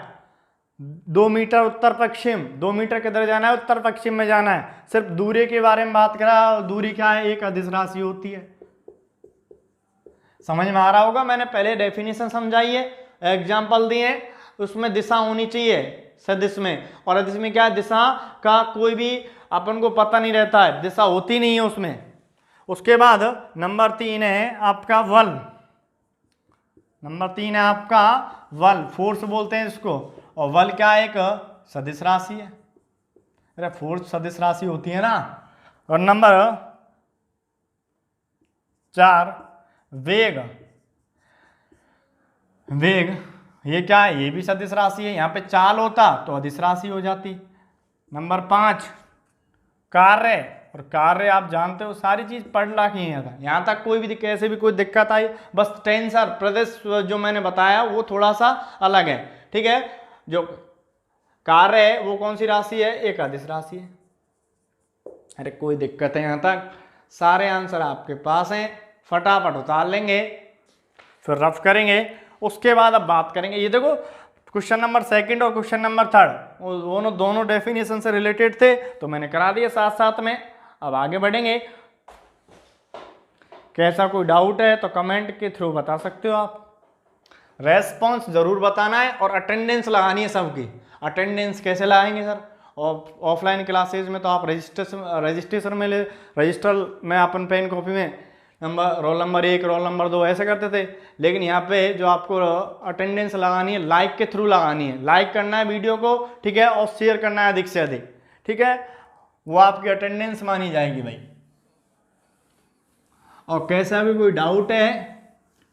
2 मीटर उत्तर पश्चिम। 2 मीटर किधर जाना है? उत्तर पश्चिम में जाना है। सिर्फ दूरी के बारे में बात करा। दूरी क्या है? एक अदिश राशि होती है। समझ में आ रहा होगा? मैंने पहले डेफिनेशन समझाई है, एग्जाम्पल दिए, उसमें दिशा होनी चाहिए सदिश में। और अदिश में क्या है? दिशा का कोई भी अपन को पता नहीं रहता है, दिशा होती नहीं है उसमें। उसके बाद नंबर 3 है आपका बल। नंबर 3 है आपका बल, फोर्स बोलते हैं इसको। और बल क्या है? एक सदिश राशि है। अरे फोर्स सदिश राशि होती है ना। और नंबर 4 वेग। ये क्या है? ये भी सदिश राशि है। यहाँ पे चाल होता तो अदिश राशि हो जाती। नंबर 5 कार्य। और कार्य आप जानते हो, सारी चीज पढ़ रखी है। यहाँ तक कोई भी कैसे भी कोई दिक्कत आई, बस टेंसर प्रदेश जो मैंने बताया वो थोड़ा सा अलग है। ठीक है, जो कार्य है वो कौन सी राशि है? एक अदिश राशि है। अरे कोई दिक्कत है? यहाँ तक सारे आंसर आपके पास हैं, फटाफट उतार लेंगे, फिर रफ करेंगे। उसके बाद अब बात करेंगे, ये देखो क्वेश्चन नंबर 2 और क्वेश्चन नंबर 3 दोनों डेफिनेशन से रिलेटेड थे तो मैंने करा दिया साथ साथ में। अब आगे बढ़ेंगे। कैसा कोई डाउट है तो कमेंट के थ्रू बता सकते हो आप। रेस्पॉन्स जरूर बताना है और अटेंडेंस लगानी है सबकी। अटेंडेंस कैसे लगाएंगे सर? ऑफलाइन क्लासेज में तो आप रजिस्ट्रेशन में रजिस्टर में अपन पेन कॉपी में रोल नंबर 1, रोल नंबर 2 ऐसे करते थे। लेकिन यहाँ पे जो आपको अटेंडेंस लगानी है, लाइक के थ्रू लगानी है। लाइक करना है वीडियो को, ठीक है, और शेयर करना है अधिक से अधिक। ठीक है, वो आपकी अटेंडेंस मानी जाएगी भाई। और कैसा भी कोई डाउट है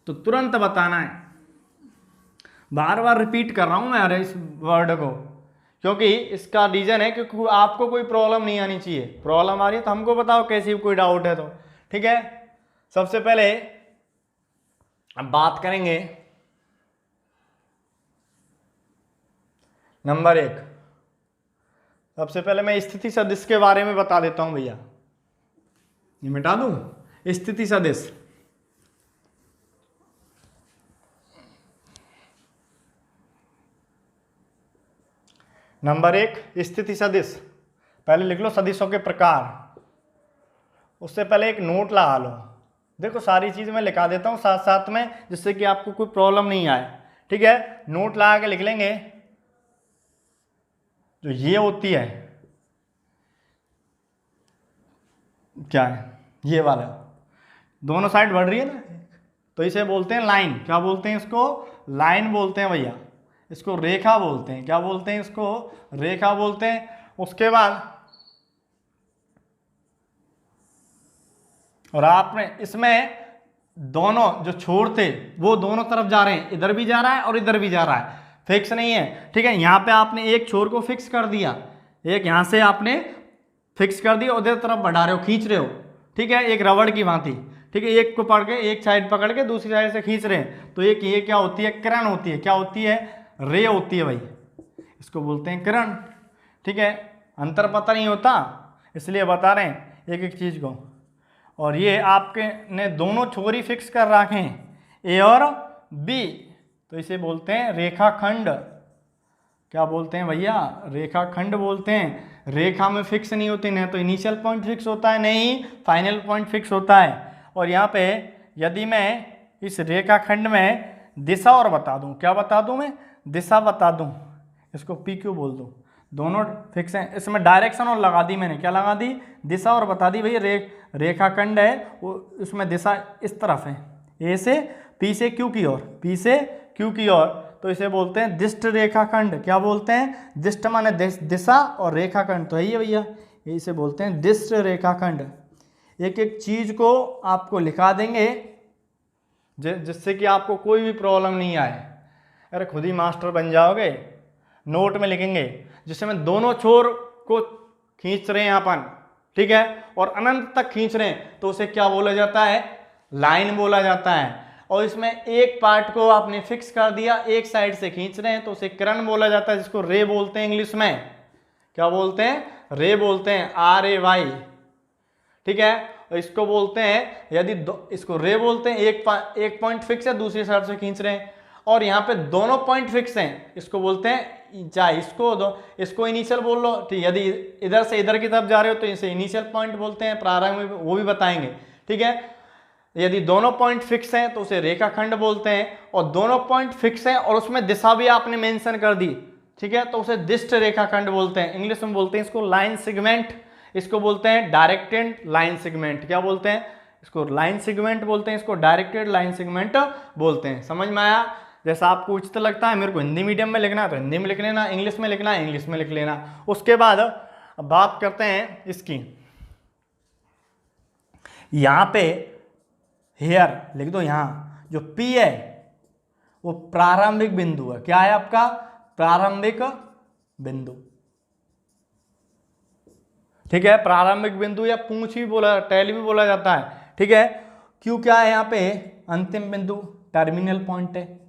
तो तुरंत बताना है। बार बार रिपीट कर रहा हूं मैं इस वर्ड को, क्योंकि इसका रीजन है कि आपको कोई प्रॉब्लम नहीं आनी चाहिए। प्रॉब्लम आ रही है तो हमको बताओ, कैसी कोई डाउट है तो। ठीक है, सबसे पहले अब बात करेंगे नंबर 1। सबसे पहले मैं स्थिति सदिश के बारे में बता देता हूं भैया। ये मिटा दूं? स्थिति सदिश, नंबर 1 स्थिति सदिश। पहले लिख लो सदिशों के प्रकार। उससे पहले एक नोट लगा लो। देखो सारी चीज मैं लिखा देता हूं साथ साथ में, जिससे कि आपको कोई प्रॉब्लम नहीं आए। ठीक है, नोट लगा के लिख लेंगे। जो ये होती है, क्या है, ये वाला, दोनों साइड बढ़ रही है ना, तो इसे बोलते हैं लाइन। क्या बोलते हैं इसको? लाइन बोलते हैं भैया। इसको रेखा बोलते हैं। क्या बोलते हैं इसको? रेखा बोलते हैं। उसके बाद और आपने इसमें दोनों जो छोर थे वो दोनों तरफ जा रहे हैं, इधर भी जा रहा है और इधर भी जा रहा है, फिक्स नहीं है। ठीक है, यहां पे आपने एक छोर को फिक्स कर दिया, एक यहां से आपने फिक्स कर दिया, उधर तरफ बढ़ा रहे हो, खींच रहे हो। ठीक है, एक रबड़ की भांति। ठीक है, एक को पकड़ के, एक साइड पकड़ के दूसरी साइड से खींच रहे हैं, तो एक ये क्या होती है? किरण होती है। क्या होती है? रे होती है भाई, इसको बोलते हैं किरण। ठीक है, अंतर पता नहीं होता इसलिए बता रहे हैं एक एक चीज को। और ये आपके ने दोनों छोर ही फिक्स कर रखे हैं, ए और बी, तो इसे बोलते हैं रेखाखंड। क्या बोलते हैं भैया? रेखाखंड बोलते हैं। रेखा में फिक्स नहीं होती, न तो इनिशियल पॉइंट फिक्स होता है, नहीं फाइनल पॉइंट फिक्स होता है। और यहाँ पे यदि मैं इस रेखाखंड में दिशा और बता दूं, क्या बता दूं मैं? दिशा बता दूं, इसको पी क्यू बोल दूं, दोनों फिक्स हैं। इसमें डायरेक्शन और लगा दी मैंने, क्या लगा दी? दिशा, और बता दी भैया रेखाखंड है वो, उसमें दिशा इस तरफ है, ए से पी से क्यू की ओर, पी से क्यू की ओर, तो इसे बोलते हैं दिष्ट रेखाखंड। क्या बोलते हैं? दिष्ट माने दिशा और रेखाखंड तो है ही भैया, इसे बोलते हैं दिष्ट रेखाखंड। एक एक चीज को आपको लिखा देंगे जिससे कि आपको कोई भी प्रॉब्लम नहीं आए। अरे खुद ही मास्टर बन जाओगे। नोट में लिखेंगे, जिसमें दोनों छोर को खींच रहे हैं अपन, ठीक है, और अनंत तक खींच रहे हैं, तो उसे क्या बोला जाता है? लाइन बोला जाता है। और इसमें एक पार्ट को आपने फिक्स कर दिया, एक साइड से खींच रहे हैं, तो उसे किरण बोला जाता है, जिसको रे बोलते हैं इंग्लिश में। क्या बोलते हैं? रे बोलते हैं, RAY। ठीक है, और इसको बोलते हैं, यदि इसको रे बोलते हैं, एक पॉइंट फिक्स है, दूसरी साइड से खींच रहे हैं, और यहाँ पे दोनों पॉइंट फिक्स हैं, इसको बोलते हैं, चाहे इसको दो, इसको इनिशियल बोल लो, ठीक, यदि इधर से इधर की तरफ जा रहे हो तो इसे इनिशियल पॉइंट बोलते हैं, प्रारंभ में वो भी बताएंगे। ठीक है, यदि दोनों पॉइंट फिक्स हैं तो उसे रेखाखंड बोलते हैं, और दोनों पॉइंट फिक्स हैं और उसमें दिशा भी आपने मेंशन कर दी, ठीक है, तो उसे दिष्ट रेखाखंड बोलते हैं। इंग्लिश में बोलते हैं इसको लाइन सेगमेंट, इसको बोलते हैं डायरेक्टेड लाइन सेगमेंट। क्या बोलते हैं? इसको लाइन सेगमेंट बोलते हैं, इसको डायरेक्टेड लाइन सेगमेंट बोलते हैं। समझ में आया? जैसा आपको उचित लगता है, मेरे को हिंदी मीडियम में लिखना है तो हिंदी में लिख लेना, इंग्लिश में लिखना है इंग्लिश में लिख लेना। उसके बाद बात करते हैं इसकी, यहां पे हेयर लिख दो, यहां जो P है वो प्रारंभिक बिंदु है। क्या है आपका? प्रारंभिक बिंदु। ठीक है, प्रारंभिक बिंदु या पूंछ भी बोला, टैल भी बोला जाता है। ठीक है, क्यों क्या है यहां पे? अंतिम बिंदु, टर्मिनल पॉइंट है।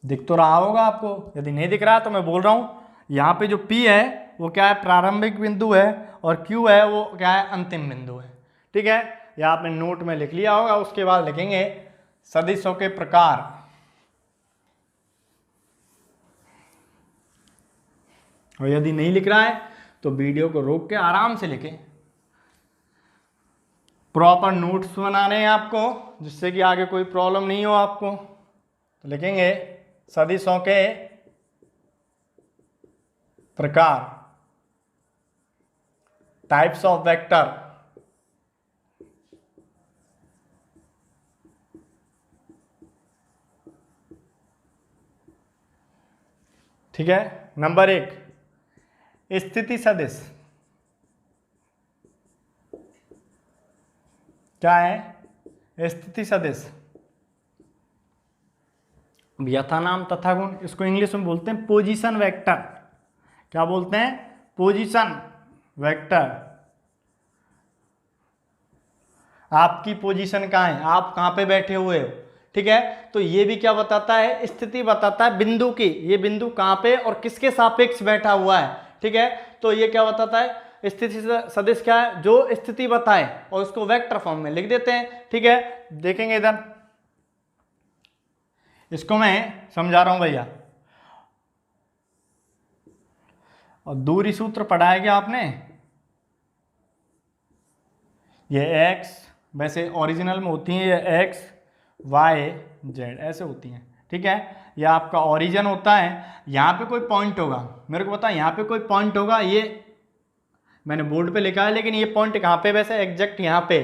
दिख तो रहा होगा आपको, यदि नहीं दिख रहा तो मैं बोल रहा हूं, यहां पे जो P है वो क्या है? प्रारंभिक बिंदु है, और Q है वो क्या है? अंतिम बिंदु है। ठीक है, यह आपने नोट में लिख लिया होगा। उसके बाद लिखेंगे सदिशों के प्रकार। और यदि नहीं लिख रहा है तो वीडियो को रोक के आराम से लिखें। प्रॉपर नोट्स बनाने हैं आपको, जिससे कि आगे कोई प्रॉब्लम नहीं हो आपको। तो लिखेंगे सदिशों के प्रकार, टाइप्स ऑफ वेक्टर। ठीक है, नंबर 1 स्थिति सदिश। क्या है? स्थिति सदिश। यथा नाम तथा गुण, इसको इंग्लिश में बोलते हैं पोजीशन वेक्टर। क्या बोलते हैं? Position vector. आपकी पोजीशन कहाँ है, आप कहाँ पे बैठे हुए हो। ठीक है, तो ये भी क्या बताता है? स्थिति बताता है बिंदु की, ये बिंदु कहाँ पे और किसके सापेक्ष बैठा हुआ है। ठीक है, तो ये क्या बताता है? स्थिति सदिश क्या है? जो स्थिति बताए, और उसको वेक्टर फॉर्म में लिख देते हैं। ठीक है, देखेंगे इधर, इसको मैं समझा रहा हूं भैया। और दूरी सूत्र पढ़ा है क्या आपने? ये x, वैसे ओरिजिनल में होती है ये x y z ऐसे होती हैं। ठीक है, ये आपका ओरिजिन होता है। यहाँ पे कोई पॉइंट होगा, मेरे को पता है यहाँ पे कोई पॉइंट होगा, ये मैंने बोर्ड पे लिखा है, लेकिन ये पॉइंट कहाँ पे वैसे एग्जैक्ट यहाँ पे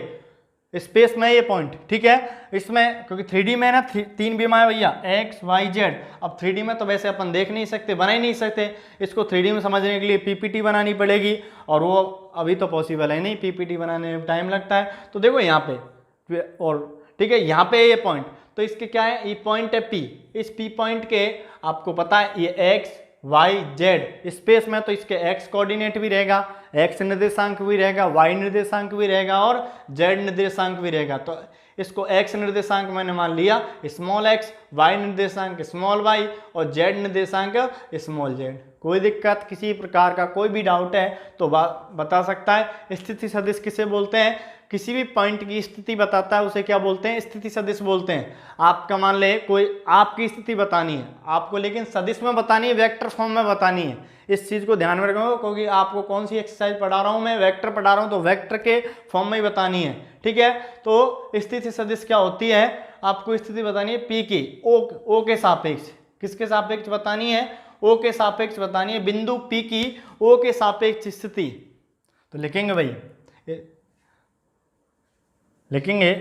स्पेस में ये पॉइंट, ठीक है। इसमें क्योंकि 3D में ना 3 बीमा है भैया, एक्स वाई जेड। अब 3D में तो वैसे अपन देख नहीं सकते, बना ही नहीं सकते, इसको 3D में समझने के लिए पीपीटी बनानी पड़ेगी, और वो अभी तो पॉसिबल है नहीं, पीपीटी बनाने में टाइम लगता है। तो देखो यहाँ पे, और ठीक है यहाँ पे ये पॉइंट, तो इसके क्या है, ये पॉइंट है पी। इस पी पॉइंट के आपको पता है ये एक्स वाई जेड स्पेस में, तो इसके एक्स कोऑर्डिनेट भी रहेगा, एक्स निर्देशांक भी रहेगा, वाई निर्देशांक भी रहेगा, और जेड निर्देशांक भी रहेगा। तो इसको एक्स निर्देशांक मैंने मान लिया स्मॉल एक्स, वाई निर्देशांक स्मॉल वाई, और जेड निर्देशांक स्मॉल जेड। कोई दिक्कत, किसी प्रकार का कोई भी डाउट है तो बता सकता है। स्थिति सदिश किसे बोलते हैं, किसी भी पॉइंट की स्थिति बताता है उसे क्या बोलते हैं, स्थिति सदिश बोलते हैं। आपका मान ले कोई आपकी स्थिति बतानी है आपको, लेकिन सदिश में बतानी है, वेक्टर फॉर्म में बतानी है। इस चीज को ध्यान में रखो, क्योंकि आपको कौन सी एक्सरसाइज पढ़ा रहा हूं मैं, वेक्टर पढ़ा रहा हूं, तो वेक्टर के फॉर्म में ही बतानी है, ठीक है। तो स्थिति सदिश क्या होती है, आपको स्थिति बतानी है पी की ओ के सापेक्ष। किसके सापेक्ष बतानी है, ओ के सापेक्ष बतानी है, बिंदु पी की ओ के सापेक्ष स्थिति। तो लिखेंगे भाई, लिखेंगे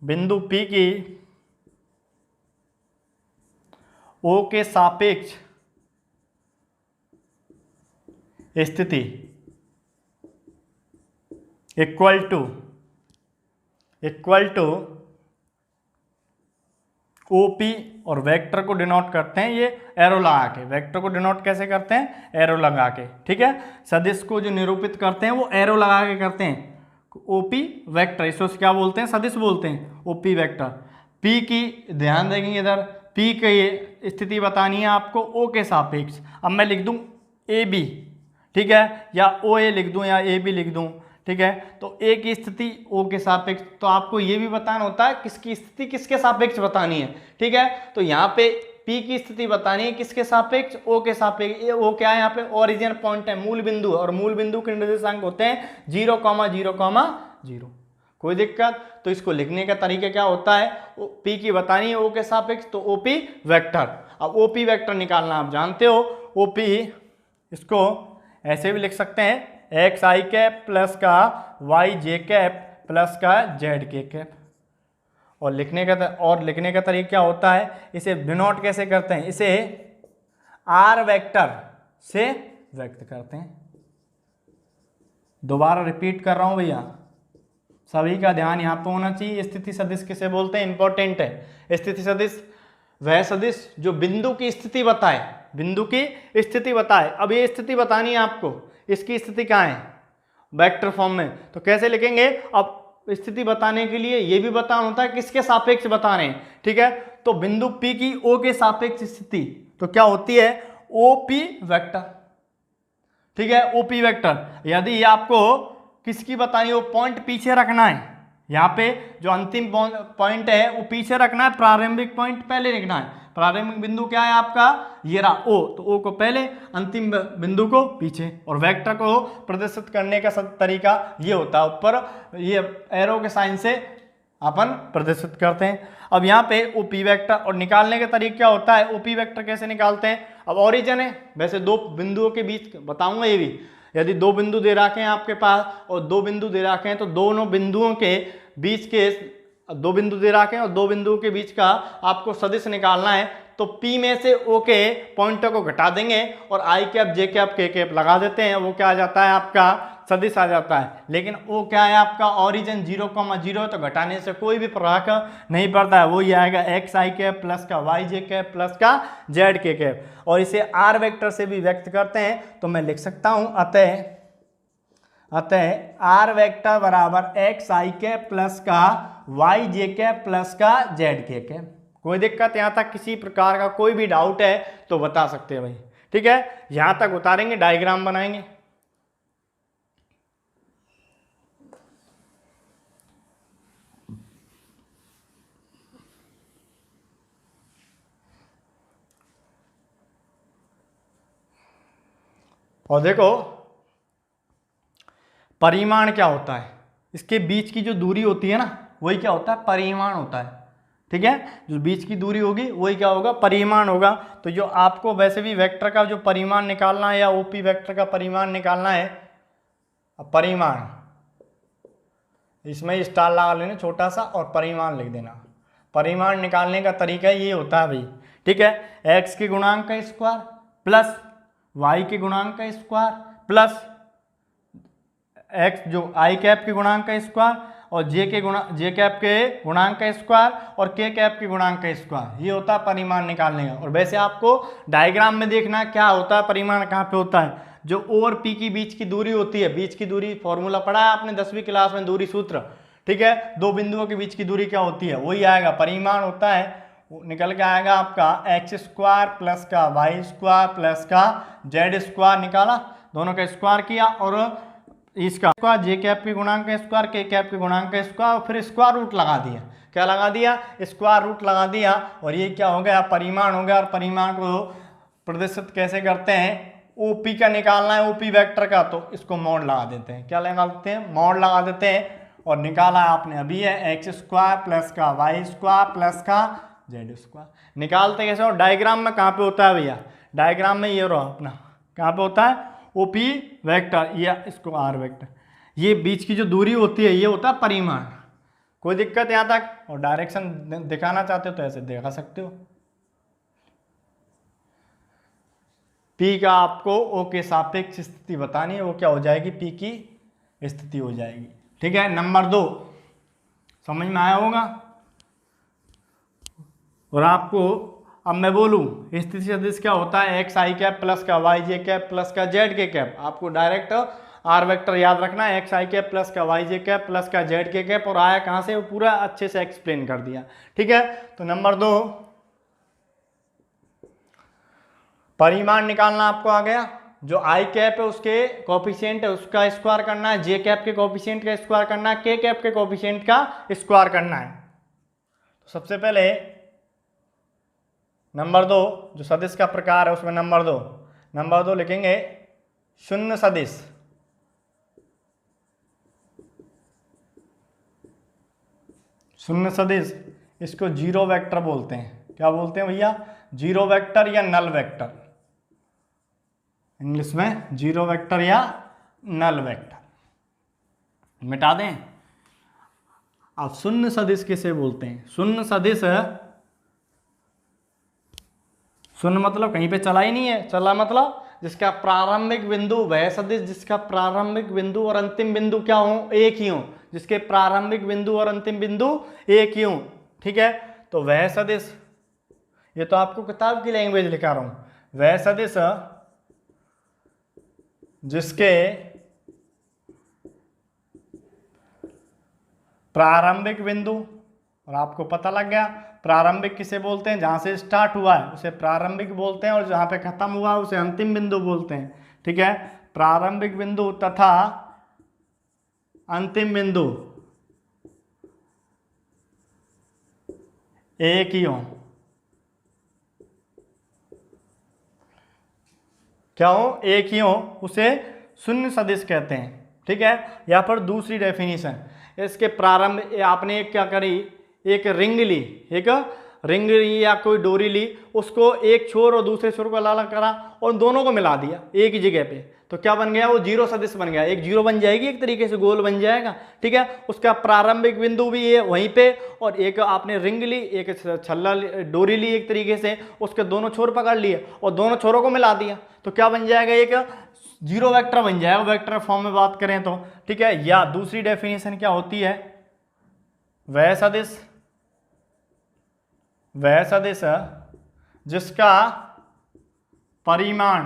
बिंदु P की O के सापेक्ष स्थिति इक्वल टू OP, और वेक्टर को डिनोट करते हैं ये एरो लगा के। वेक्टर को डिनोट कैसे करते हैं, एरो लगा के, ठीक है। सदिश को जो निरूपित करते हैं वो एरो लगा के करते हैं। ओपी वेक्टर, इसको क्या बोलते हैं, सदिश बोलते हैं, ओपी वेक्टर। पी की ध्यान देंगे इधर, पी की स्थिति बतानी है आपको ओ के सापेक्ष। अब मैं लिख दूं ए बी, ठीक है, या ओ ए लिख दूं या ए बी लिख दूं, ठीक है। तो ए की स्थिति ओ के सापेक्ष, तो आपको ये भी बताना होता है किसकी स्थिति किसके सापेक्ष बतानी है, ठीक है। तो यहाँ पे P की स्थिति बतानी है किसके सापेक्ष, O के सापेक्ष। ये O क्या है, यहाँ पे ओरिजिन पॉइंट है, मूल बिंदु, और मूल बिंदु के निर्देशांक होते हैं 0,0,0। कोई दिक्कत, तो इसको लिखने का तरीका क्या होता है, P की बतानी है O के सापेक्ष, तो OP वेक्टर। अब OP वेक्टर निकालना आप जानते हो, OP इसको ऐसे भी लिख सकते हैं, एक्स आई कैप प्लस का वाई जे कैप प्लस का जेड के कैप। और लिखने का तरीका क्या होता है, इसे डिनोट कैसे करते हैं, इसे आर वेक्टर से व्यक्त करते हैं। दोबारा रिपीट कर रहा हूं भैया, सभी का ध्यान यहाँ पे होना चाहिए। स्थिति सदिश किसे बोलते हैं, इंपॉर्टेंट है। स्थिति सदिश वह सदिश जो बिंदु की स्थिति बताए, बिंदु की स्थिति बताए। अब ये स्थिति बतानी है आपको, इसकी स्थिति कहाँ है, वेक्टर फॉर्म में। तो कैसे लिखेंगे, अब स्थिति बताने के लिए ये भी बताना होता है किसके सापेक्ष बता रहे हैं, ठीक है। तो बिंदु P की O के सापेक्ष स्थिति तो क्या होती है, OP वेक्टर, ठीक है, OP वेक्टर। यदि ये आपको किसकी बतानी हो, पॉइंट पीछे रखना है, यहाँ पे जो अंतिम पॉइंट है वो पीछे रखना है, प्रारंभिक पॉइंट पहले लिखना है। प्रारंभिक बिंदु क्या है आपका, ये रहा O, तो O को पहले, अंतिम बिंदु को पीछे। और वेक्टर को प्रदर्शित करने का तरीका ये होता है, ऊपर ये एरो के साइन से अपन प्रदर्शित करते हैं। अब यहाँ पे OP वेक्टर, और निकालने का तरीका क्या होता है, OP वेक्टर कैसे निकालते हैं। अब ओरिजिन है, वैसे दो बिंदुओं के बीच बताऊंगा ये भी, यदि दो बिंदु दे रखे हैं आपके पास और दो बिंदु दे रखे हैं, तो दोनों बिंदुओं के बीच के, दो बिंदु दे रखे हैं और दो बिंदुओं के बीच का आपको सदिश निकालना है। तो P में से O के पॉइंटर को घटा देंगे और I cap J cap K cap लगा देते हैं, वो क्या आ जाता है आपका सदिश आ जाता है। लेकिन O क्या है आपका, ओरिजिन 0,0, तो घटाने से कोई भी फर्क नहीं पड़ता है, वो ही आएगा एक्स आई कैप प्लस का वाई जे कैप प्लस का जेड के कैप। और इसे आर वेक्टर से भी व्यक्त करते हैं, तो मैं लिख सकता हूं अतः आर वेक्टर बराबर एक्स आई कैप प्लस का वाई जे कैप प्लस का जेड के कैप। कोई दिक्कत यहाँ तक, किसी प्रकार का कोई भी डाउट है तो बता सकते हैं भाई, ठीक है। यहाँ तक उतारेंगे, डायग्राम बनाएंगे। और देखो परिमाण क्या होता है, इसके बीच की जो दूरी होती है ना, वही क्या होता है, परिमाण होता है। ठीक है, जो बीच की दूरी होगी वही क्या होगा, परिमाण होगा। तो जो आपको वैसे भी वेक्टर का जो परिमाण निकालना है या ओपी वेक्टर का परिमाण निकालना है, परिमाण इसमें स्टार लगा लेना छोटा सा और परिमाण लिख देना। परिमाण निकालने का तरीका ये होता है भाई, ठीक है, एक्स के गुणांक का स्क्वायर प्लस वाई के गुणांक का स्क्वायर प्लस एक्स जो आई कैप के गुणांक का स्क्वायर और जे कैप के गुणांक का स्क्वायर और के कैप के गुणांक का स्क्वायर, ये होता है परिमाण निकालने का। और वैसे आपको डायग्राम में देखना क्या होता है, परिमाण कहाँ पे होता है, जो ओ और पी की बीच की दूरी होती है, बीच की दूरी फॉर्मूला पढ़ा है आपने 10वीं क्लास में, दूरी सूत्र, ठीक है, दो बिंदुओं के बीच की दूरी क्या होती है, वही आएगा, परिमाण होता है, निकल के आएगा आपका एक्स स्क्वायर प्लस का वाई स्क्वायर प्लस का जेड स्क्वायर, निकाला, दोनों का स्क्वायर किया और इसका स्क्वायर जे कैप के गुणांक का स्क्वायर के कैप के गुणांक का स्क्वायर और फिर स्क्वायर रूट लगा दिया, क्या लगा दिया, स्क्वायर रूट लगा दिया, और ये क्या हो गया, परिमाण हो गया। और परिमाण को प्रदर्शित कैसे करते हैं, ओपी का निकालना है, ओपी वेक्टर का, तो इसको मॉड लगा देते हैं, क्या लगा देते हैं, मॉड लगा देते हैं, और निकाला आपने अभी है एक्स स्क्वायर प्लस का वाई स्क्वायर प्लस का जेड स्क्वायर। निकालते कैसे, और डायग्राम में कहाँ पे होता है भैया, डायग्राम में ये रहा अपना, कहाँ पे होता है, ओपी वेक्टर या इसको आर वेक्टर, ये बीच की जो दूरी होती है ये होता है परिमाण। कोई दिक्कत यहाँ तक, और डायरेक्शन दिखाना चाहते हो तो ऐसे दिखा सकते हो। पी का आपको ओ के सापेक्ष स्थिति बतानी है, वो क्या हो जाएगी, पी की स्थिति हो जाएगी, ठीक है। नंबर 2 समझ में आया होगा। और आपको अब मैं बोलूं स्थिति सदिश क्या होता है, एक्स आई कैप प्लस का वाई जे कैप प्लस का जेड के कैप, आपको डायरेक्ट आर वेक्टर याद रखना है, एक्स आई कैप प्लस का वाई जे कैप प्लस का जेड के कैप, और आया कहाँ से, वो पूरा अच्छे से एक्सप्लेन कर दिया, ठीक है। तो नंबर 2 परिमाण निकालना आपको आ गया, जो आई कैप है उसके कोफिशिएंट है उसका स्क्वायर करना है, जे कैप के कोफिशिएंट का स्क्वायर करना है, के कैप के कोफिशिएंट का स्क्वायर करना है। तो सबसे पहले नंबर 2 जो सदिश का प्रकार है उसमें नंबर दो लिखेंगे शून्य सदिश, शून्य सदिश, इसको जीरो वेक्टर बोलते हैं, क्या बोलते हैं भैया, जीरो वेक्टर या नल वेक्टर, इंग्लिश में जीरो वेक्टर या नल वेक्टर, मिटा दें। अब शून्य सदिश किसे बोलते हैं, शून्य सदिश, शून्य मतलब कहीं पे चला ही नहीं है, चला मतलब जिसका प्रारंभिक बिंदु, वह सदिश जिसका प्रारंभिक बिंदु और अंतिम बिंदु क्या हो, एक ही हो, जिसके प्रारंभिक बिंदु और अंतिम बिंदु एक ही हो, ठीक है। तो वह सदिश, ये तो आपको किताब की लैंग्वेज लिखा रहा हूं, वह सदिश जिसके प्रारंभिक बिंदु, और आपको पता लग गया प्रारंभिक किसे बोलते हैं, जहां से स्टार्ट हुआ है उसे प्रारंभिक बोलते हैं, और जहां पे खत्म हुआ है उसे अंतिम बिंदु बोलते हैं, ठीक है। प्रारंभिक बिंदु तथा अंतिम बिंदु एक ही हो, क्या हो, एक ही हो, उसे शून्य सदिश कहते हैं, ठीक है। यहाँ पर दूसरी डेफिनेशन, इसके प्रारंभ, आपने एक क्या करी, एक रिंग ली या कोई डोरी ली, उसको एक छोर और दूसरे छोर को अलग करा और दोनों को मिला दिया एक ही जगह पे, तो क्या बन गया, वो जीरो सदिश बन गया, एक जीरो बन जाएगी, एक तरीके से गोल बन जाएगा, ठीक है। उसका प्रारंभिक बिंदु भी है वहीं पे, और एक आपने रिंग ली, एक छल्ला डोरी ली एक तरीके से, उसके दोनों छोर पकड़ लिए और दोनों छोरों को मिला दिया, तो क्या बन जाएगा, एक जीरो वेक्टर बन जाएगा, वेक्टर फॉर्म में बात करें तो, ठीक है। या दूसरी डेफिनेशन क्या होती है, वह सदिश जिसका परिमाण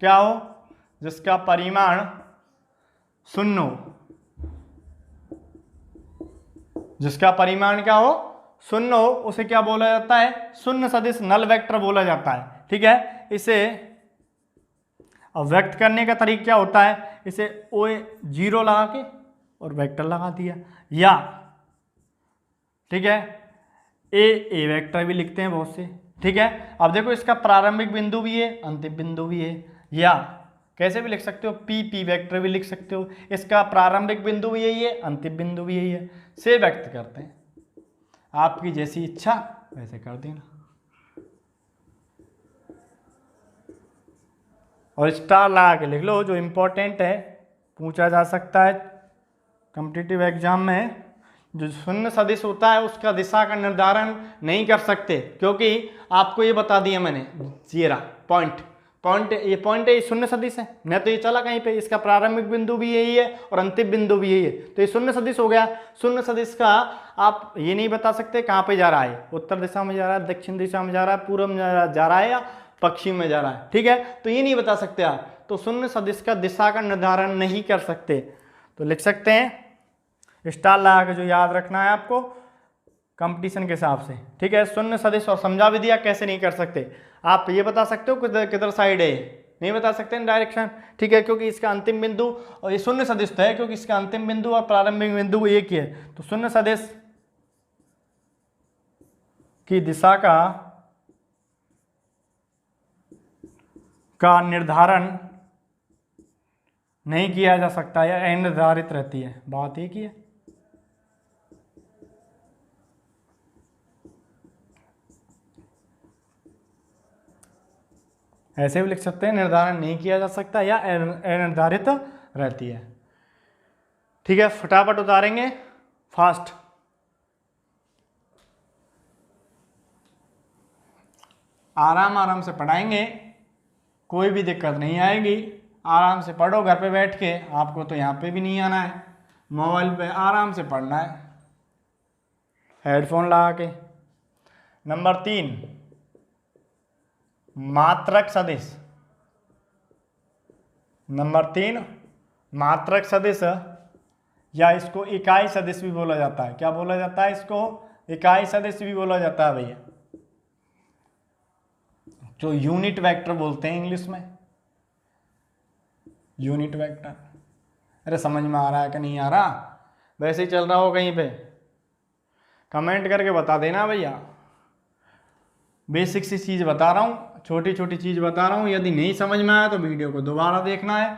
क्या हो, जिसका परिमाण शून्य हो, जिसका परिमाण क्या हो, शून्य हो, उसे क्या बोला जाता है, शून्य सदिश नल वेक्टर बोला जाता है, ठीक है। इसे अब व्यक्त करने का तरीका क्या होता है, इसे ओ जीरो लगा के और वेक्टर लगा दिया, या ठीक है ए वेक्टर भी लिखते हैं बहुत से, ठीक है। अब देखो इसका प्रारंभिक बिंदु भी है, अंतिम बिंदु भी है, या कैसे भी लिख सकते हो, पी वेक्टर भी लिख सकते हो, इसका प्रारंभिक बिंदु भी यही है, अंतिम बिंदु भी यही है, से व्यक्त करते हैं। आपकी जैसी इच्छा वैसे कर देना। और स्टार लगा के लिख लो, जो इम्पोर्टेंट है, पूछा जा सकता है कॉम्पिटिटिव एग्जाम में। जो शून्य सदिश होता है उसका दिशा का निर्धारण नहीं कर सकते, क्योंकि आपको ये बता दिया मैंने, जीरा पॉइंट ये पॉइंट है, ये शून्य सदिश है, न तो ये चला कहीं पे, इसका प्रारंभिक बिंदु भी यही है और अंतिम बिंदु भी यही है, तो ये शून्य सदिश हो गया। शून्य सदिश का आप ये नहीं बता सकते कहाँ पे जा रहा है, उत्तर दिशा में जा रहा है, दक्षिण दिशा में जा रहा है, पूर्व में जा रहा है या पश्चिम में जा रहा है, ठीक है, तो ये नहीं बता सकते आप, तो शून्य सदिश का दिशा का निर्धारण नहीं कर सकते। तो लिख सकते हैं स्टार लगा के, जो याद रखना है आपको कंपटीशन के हिसाब से, ठीक है। शून्य सदिश और समझा भी दिया कैसे नहीं कर सकते, आप ये बता सकते हो किधर किधर साइड है, नहीं बता सकते डायरेक्शन, ठीक है, क्योंकि इसका अंतिम बिंदु, और ये शून्य सदिश है क्योंकि इसका अंतिम बिंदु और प्रारंभिक बिंदु एक ही है, तो शून्य सदिश की दिशा का निर्धारण नहीं किया जा सकता या अनिर्धारित रहती है, बात एक ही है। ऐसे भी लिख सकते हैं, निर्धारण नहीं किया जा सकता या अनिर्धारित रहती है, ठीक है। फटाफट उतारेंगे, फास्ट। आराम से पढ़ाएंगे, कोई भी दिक्कत नहीं आएगी, आराम से पढ़ो घर पे बैठ के, आपको तो यहाँ पे भी नहीं आना है, मोबाइल पे आराम से पढ़ना है हेडफोन लगा के। नंबर 3, मात्रक सदिश। नंबर 3, मात्रक सदिश, या इसको इकाई सदिश भी बोला जाता है। क्या बोला जाता है इसको? इकाई सदिश भी बोला जाता है भैया, जो यूनिट वेक्टर बोलते हैं इंग्लिश में, यूनिट वेक्टर। अरे समझ में आ रहा है कि नहीं आ रहा? वैसे ही चल रहा हो कहीं पे, कमेंट करके बता देना भैया। बेसिक सी चीज़ बता रहा हूँ, छोटी छोटी चीज़ बता रहा हूँ, यदि नहीं समझ में आया तो वीडियो को दोबारा देखना है।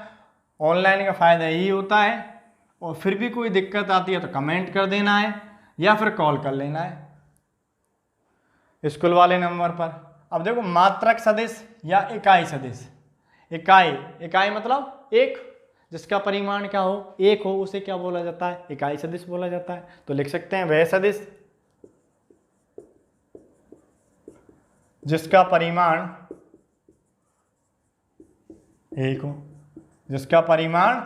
ऑनलाइन का फ़ायदा यही होता है, और फिर भी कोई दिक्कत आती है तो कमेंट कर देना है या फिर कॉल कर लेना है स्कूल वाले नंबर पर। अब देखो, मात्रक सदिश या इकाई सदिश। इकाई मतलब एक, जिसका परिमाण क्या हो, एक हो, उसे क्या बोला जाता है? इकाई सदिश बोला जाता है। तो लिख सकते हैं वह सदिश जिसका परिमाण एक हो, जिसका परिमाण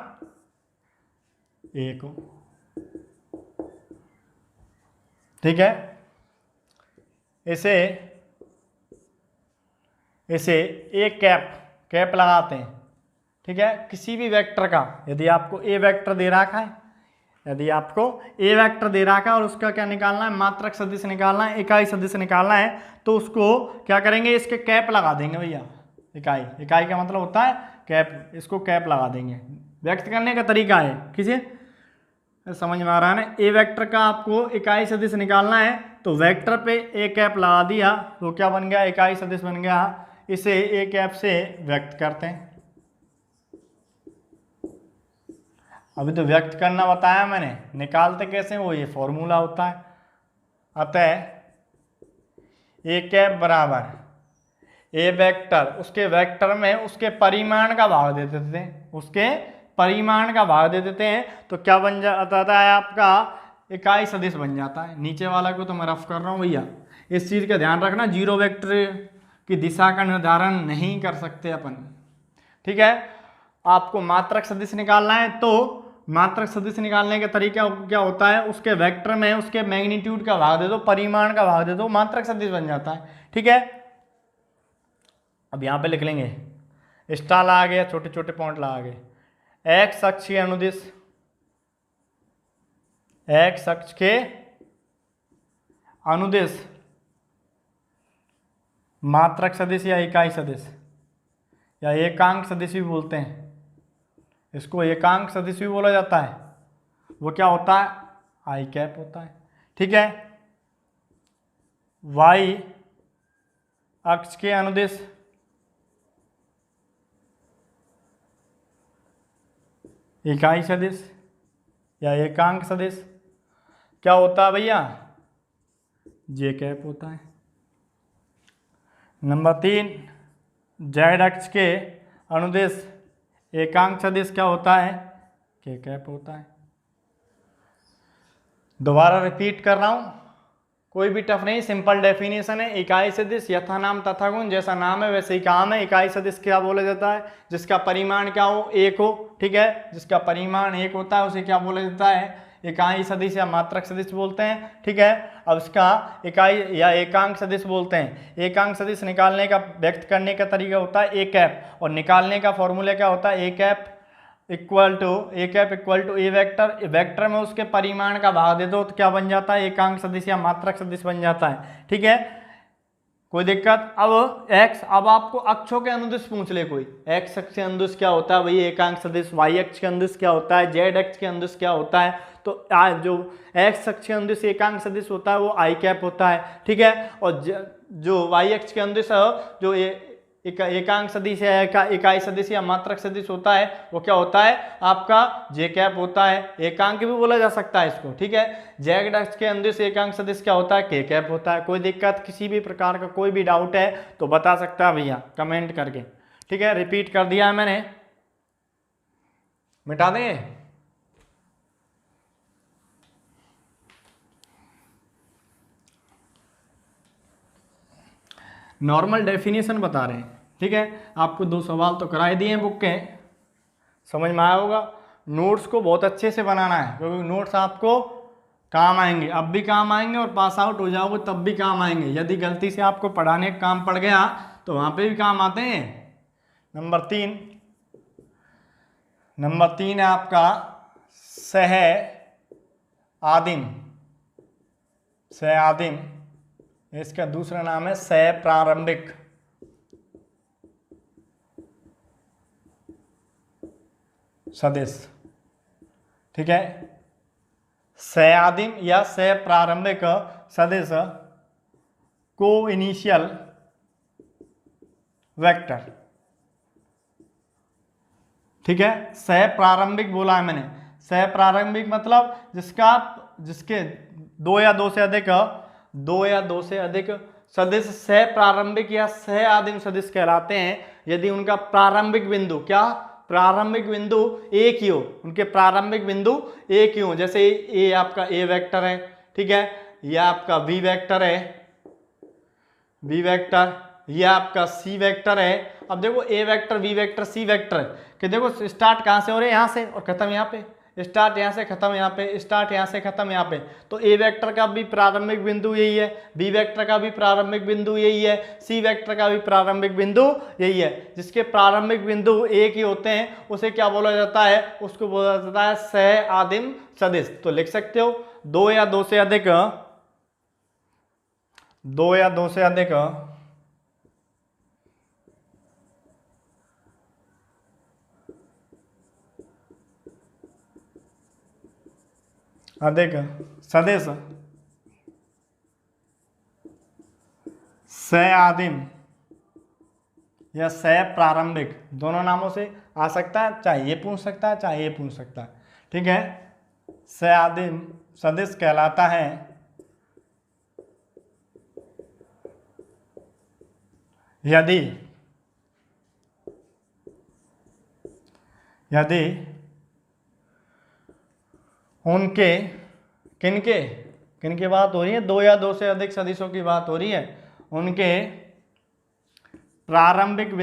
एक हो, ठीक है। इसे एक कैप लगाते हैं, ठीक है, किसी भी वेक्टर का। यदि आपको ए वेक्टर दे रखा है, यदि आपको ए वेक्टर दे रखा है और उसका क्या निकालना है? मात्रक सदिश निकालना है, इकाई सदिश निकालना है, तो उसको क्या करेंगे? इसके कैप लगा देंगे भैया। इकाई का मतलब होता है कैप, इसको कैप लगा देंगे। व्यक्त करने का तरीका है, किसे समझ में आ रहा है ना? ए वेक्टर का आपको इकाई सदिश निकालना है, तो वेक्टर पे ए कैप लगा दिया तो क्या बन गया? इकाई सदिश बन गया। इसे ए कैप से व्यक्त करते हैं। अभी तो व्यक्त करना बताया मैंने, निकालते कैसे? वो ये फॉर्मूला होता है। अतः ए कैप बराबर ए वेक्टर, उसके वेक्टर में उसके परिमाण का भाग दे देते हैं, उसके परिमाण का भाग दे देते हैं, तो क्या बन जाता है? आपका इकाई सदिश बन जाता है। नीचे वाला को तो मैं रफ कर रहा हूँ भैया, इस चीज़ का ध्यान रखना। जीरो वेक्टर की दिशा का निर्धारण नहीं कर सकते अपन, ठीक है। आपको मात्रक सदिश निकालना है, तो मात्रक सदिश निकालने का तरीका क्या होता है? उसके वेक्टर में उसके मैग्नीट्यूड का भाग दे दो, परिमाण का भाग दे दो, मात्रक सदिश बन जाता है, ठीक है। अब यहाँ पे लिख लेंगे, स्टार लगा गया, छोटे छोटे पॉइंट लगा गए। एक्स अक्ष के अनुदिश, एक्स अक्ष के अनुदिश मात्रक सदिश या इकाई सदिश या एकांक सदिश भी बोलते हैं, इसको एकांक सदिश भी बोला जाता है। वो क्या होता है? आई कैप होता है, ठीक है। वाई अक्ष के अनुदिश इकाई सदिश या एकांक सदिश क्या होता है भैया? जे कैप होता है। नंबर 3, जेड अक्ष के अनुदिश एकांक सदिश क्या होता है? के कैप होता है। दोबारा रिपीट कर रहा हूँ, कोई भी टफ नहीं, सिंपल डेफिनेशन है। इकाई सदिश यथा नाम तथा गुण, जैसा नाम है वैसे ही काम है। इकाई सदिश क्या बोला जाता है? जिसका परिमाण क्या हो? एक हो, ठीक है, जिसका परिमाण एक होता है उसे क्या बोला जाता है? इकाई सदिश या मात्रक सदिश बोलते हैं, ठीक है। अब इसका इकाई या एकांक सदिश बोलते हैं। एकांक सदिश निकालने का, व्यक्त करने का तरीका होता है ए कैप, और निकालने का फॉर्मूला क्या होता है? A cap equal to A vector. Vector में उसके परिमाण का भाग दे दो तो क्या बन जाता है? एकांक सदिश या मात्रक सदिश बन जाता है, ठीक है, कोई दिक्कत? अब x, अब आपको अक्षों के अनुदिश पूछ ले कोई, x अक्ष के अनुदिश क्या होता है भाई? एकांक सदिश। y अक्ष के अनुदिश क्या होता है? z अक्ष के अनुदिश क्या होता है? तो जो x अक्ष के अनुदिश एकांक सदिश होता है वो आई कैप होता है, ठीक है। और जो y अक्ष के अनुदिश जो एकांक सदिश या इकाई सदिश या मात्रक सदिश होता है वो क्या होता है? आपका जे कैप होता है। एकांक भी बोला जा सकता है इसको, ठीक है। जेड अक्ष के अनुदिश एकांक सदिश क्या होता है? के कैप होता है। कोई दिक्कत, किसी भी प्रकार का कोई भी डाउट है तो बता सकता है भैया कमेंट करके, ठीक है। रिपीट कर दिया है मैंने, मिटा दें। नॉर्मल डेफिनेशन बता रहे हैं, ठीक है। आपको 2 सवाल तो कराए दिए हैं बुक के, समझ में आया होगा। नोट्स को बहुत अच्छे से बनाना है क्योंकि नोट्स आपको काम आएंगे, अब भी काम आएंगे और पास आउट हो जाओगे तब भी काम आएंगे। यदि गलती से आपको पढ़ाने का काम पड़ गया तो वहाँ पे भी काम आते हैं। नंबर 3 है आपका सह आदिम, इसका दूसरा नाम है सह प्रारंभिक सदिश, ठीक है। सह आदिम या सह प्रारंभिक सदिश को इनिशियल वेक्टर, ठीक है। सह प्रारंभिक बोला है मैंने। सह प्रारंभिक मतलब जिसके 2 या 2 से अधिक सदिश सह प्रारंभिक या सह आदिम सदिश कहलाते हैं यदि उनका प्रारंभिक बिंदु प्रारंभिक बिंदु एक ही हो, उनके प्रारंभिक बिंदु एक ही हो। जैसे ये आपका ए वेक्टर है, ठीक है, यह आपका बी वेक्टर है, यह आपका सी वेक्टर है। अब देखो ए vector, B vector, C vector कि देखो स्टार्ट कहाँ से हो रहे हैं? यहाँ से, और खत्म यहाँ पे। स्टार्ट यहाँ से खत्म यहाँ पे, स्टार्ट यहाँ से खत्म यहाँ पे। तो ए वेक्टर का भी प्रारंभिक बिंदु यही है, बी वेक्टर का भी प्रारंभिक बिंदु यही है, सी वेक्टर का भी प्रारंभिक बिंदु यही है। जिसके प्रारंभिक बिंदु एक ही होते हैं उसे क्या बोला जाता है? उसको बोला जाता है सह आदिम सदिश। तो लिख सकते हो 2 या 2 से अधिक सदिश सह आदिम या सह प्रारंभिक, दोनों नामों से आ सकता है, चाहे ये पूछ सकता है चाहे ये पूछ सकता है, ठीक है। सह आदिम सदिश कहलाता है यदि उनके किनके बात हो रही है? 2 या 2 से अधिक सदिशों की बात हो रही है। उनके प्रारंभिक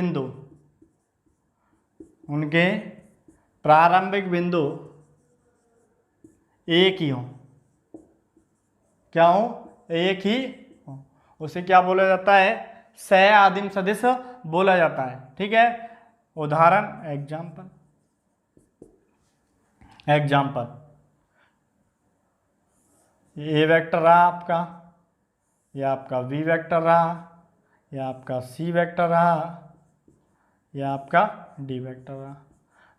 बिंदु एक ही हो। क्या हो? एक ही हो। उसे क्या बोला जाता है? सह आदिम सदिश बोला जाता है, ठीक है। उदाहरण, एग्जाम्पल ए वेक्टर रहा आपका, या आपका बी वेक्टर रहा, या आपका सी वेक्टर रहा, या आपका डी वेक्टर रहा।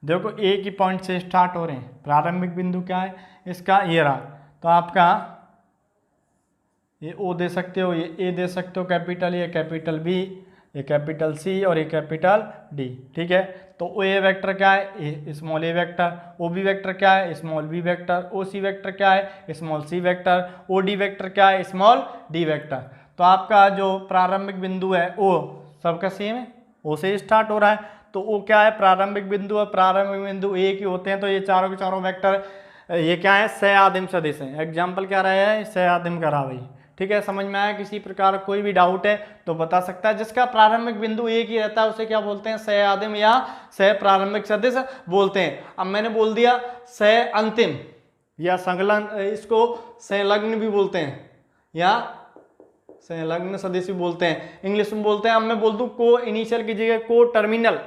देखो एक ही पॉइंट से स्टार्ट हो रहे हैं। प्रारंभिक बिंदु क्या है इसका? ये रहा। तो आपका ये ओ दे सकते हो, ये ए दे सकते हो कैपिटल, ये कैपिटल बी, ये कैपिटल सी और ये कैपिटल डी, ठीक है। तो ओ ए वेक्टर क्या है, ए स्मॉल ए वेक्टर, ओ बी वेक्टर क्या है, स्मॉल बी वेक्टर, ओ सी वेक्टर क्या है, small C vector, O D vector क्या है, स्मॉल डी वेक्टर। तो आपका जो प्रारंभिक बिंदु है ओ सबका सेम है, ओ से स्टार्ट हो रहा है, तो ओ क्या है, प्रारंभिक बिंदु है, प्रारंभिक बिंदु एक ही होते हैं, तो ये चारों के चारों वेक्टर ये क्या है, सह आदिम सदिश है। एग्जाम्पल क्या रहा है, सह आदिम करा भाई। ठीक है, समझ में आया? किसी प्रकार कोई भी डाउट है तो बता सकता है। जिसका प्रारंभिक बिंदु एक ही रहता है उसे क्या बोलते हैं, सह आदिम या सह प्रारंभिक सदिश बोलते हैं। अब मैंने बोल दिया सह अंतिम या संलग्न, इसको संलग्न भी बोलते हैं या संलग्न सदिश भी बोलते हैं, इंग्लिश में बोलते हैं। अब मैं बोल दूं को इनिशियल की जगह को टर्मिनल,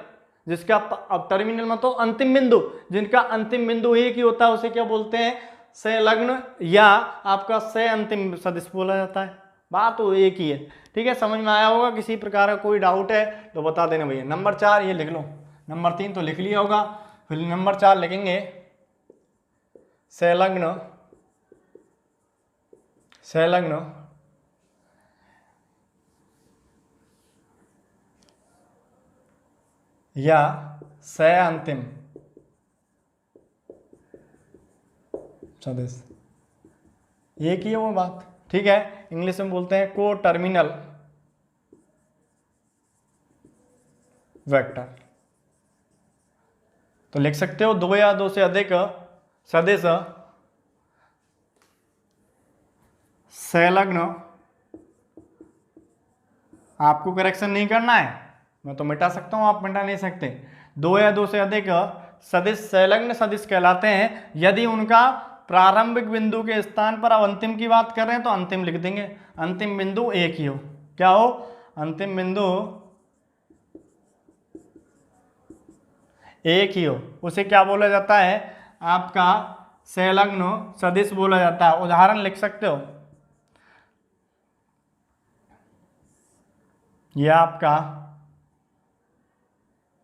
जिसका अब टर्मिनल मतलब अंतिम बिंदु, जिनका अंतिम बिंदु एक ही होता है उसे क्या बोलते हैं, संलग्न या आपका सह अंतिम सदिश बोला जाता है। बात तो एक ही है। ठीक है, समझ में आया होगा? किसी प्रकार का कोई डाउट है तो बता देना भैया। नंबर 4 ये लिख लो, नंबर 3 तो लिख लिया होगा, फिर नंबर 4 लिखेंगे संलग्न, संलग्न या सह अंतिम सदिश, एक ही है वो बात। ठीक है, इंग्लिश में बोलते हैं को टर्मिनल वेक्टर। तो लिख सकते हो दो या दो से अधिक सदिश संलग्न, आपको करेक्शन नहीं करना है, मैं तो मिटा सकता हूं, आप मिटा नहीं सकते। दो या दो से अधिक सदिश संलग्न सदिश कहलाते हैं यदि उनका प्रारंभिक बिंदु के स्थान पर, अब अंतिम की बात कर रहे हैं तो अंतिम लिख देंगे, अंतिम बिंदु एक ही हो। क्या हो, अंतिम बिंदु एक ही हो, उसे क्या बोला जाता है, आपका संलग्न सदिश बोला जाता है। उदाहरण लिख सकते हो, यह आपका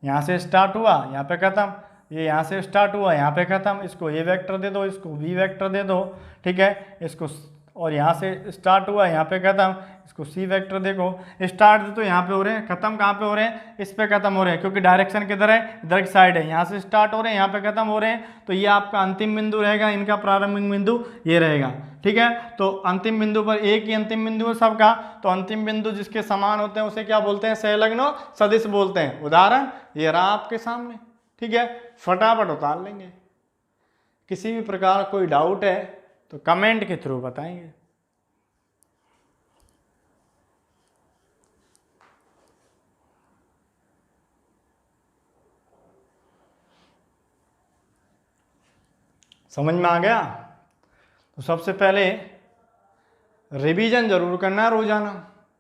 यहां से स्टार्ट हुआ, यहाँ पे खत्म, ये यहाँ से स्टार्ट हुआ, यहाँ पे खत्म, इसको ए वेक्टर दे दो, इसको बी वेक्टर दे दो। ठीक है, इसको, और यहाँ से स्टार्ट हुआ, यहाँ पे खत्म, इसको सी वेक्टर देखो। स्टार्ट तो यहाँ पे हो रहे हैं, खत्म कहाँ पे हो रहे हैं, इस पे खत्म हो रहे हैं, क्योंकि डायरेक्शन किधर है, इधर की साइड है। यहाँ से स्टार्ट हो रहे हैं, यहाँ पे खत्म हो रहे हैं, तो ये आपका अंतिम बिंदु रहेगा, इनका प्रारंभिक बिंदु ये रहेगा। ठीक है, तो अंतिम बिंदु पर एक ही अंतिम बिंदु है सबका, तो अंतिम बिंदु जिसके समान होते हैं उसे क्या बोलते हैं, संलग्न सदिश बोलते हैं। उदाहरण ये रहा आपके सामने। ठीक है, फटाफट उतार लेंगे। किसी भी प्रकार कोई डाउट है तो कमेंट के थ्रू बताएंगे। समझ में आ गया? तो सबसे पहले रिवीजन जरूर करना है रोजाना,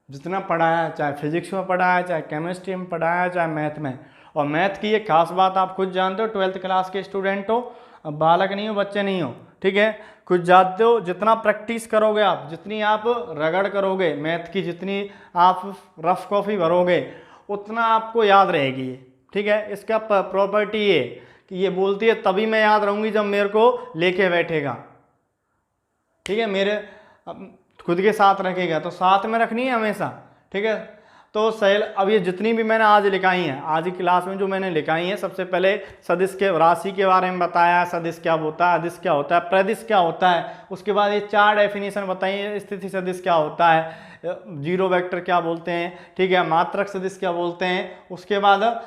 जितना पढ़ाया, चाहे फिजिक्स में पढ़ाया, चाहे केमिस्ट्री में पढ़ाया, चाहे मैथ में। और मैथ की एक खास बात आप खुद जानते हो, 12th क्लास के स्टूडेंट हो, अब बालक नहीं हो, बच्चे नहीं हो। ठीक है, खुद जानते हो, जितना प्रैक्टिस करोगे आप, जितनी आप रगड़ करोगे मैथ की, जितनी आप रफ कॉपी भरोगे, उतना आपको याद रहेगी। ठीक है, इसका प्रॉपर्टी ये कि ये बोलती है तभी मैं याद रहूंगी जब मेरे को लेके बैठेगा। ठीक है, मेरे खुद के साथ रखेगा, तो साथ में रखनी है हमेशा। ठीक है, तो अब ये जितनी भी मैंने आज लिखाई हैं, आज की क्लास में जो मैंने लिखाई हैं, सबसे पहले सदिश के राशि के बारे में बताया, सदिश क्या होता है, अदिश क्या होता है, प्रदिश क्या होता है। उसके बाद ये 4 डेफिनेशन बताई है, स्थिति सदिश क्या होता है, जीरो वेक्टर क्या बोलते हैं, ठीक है, मात्रक सदिश क्या बोलते हैं, उसके बाद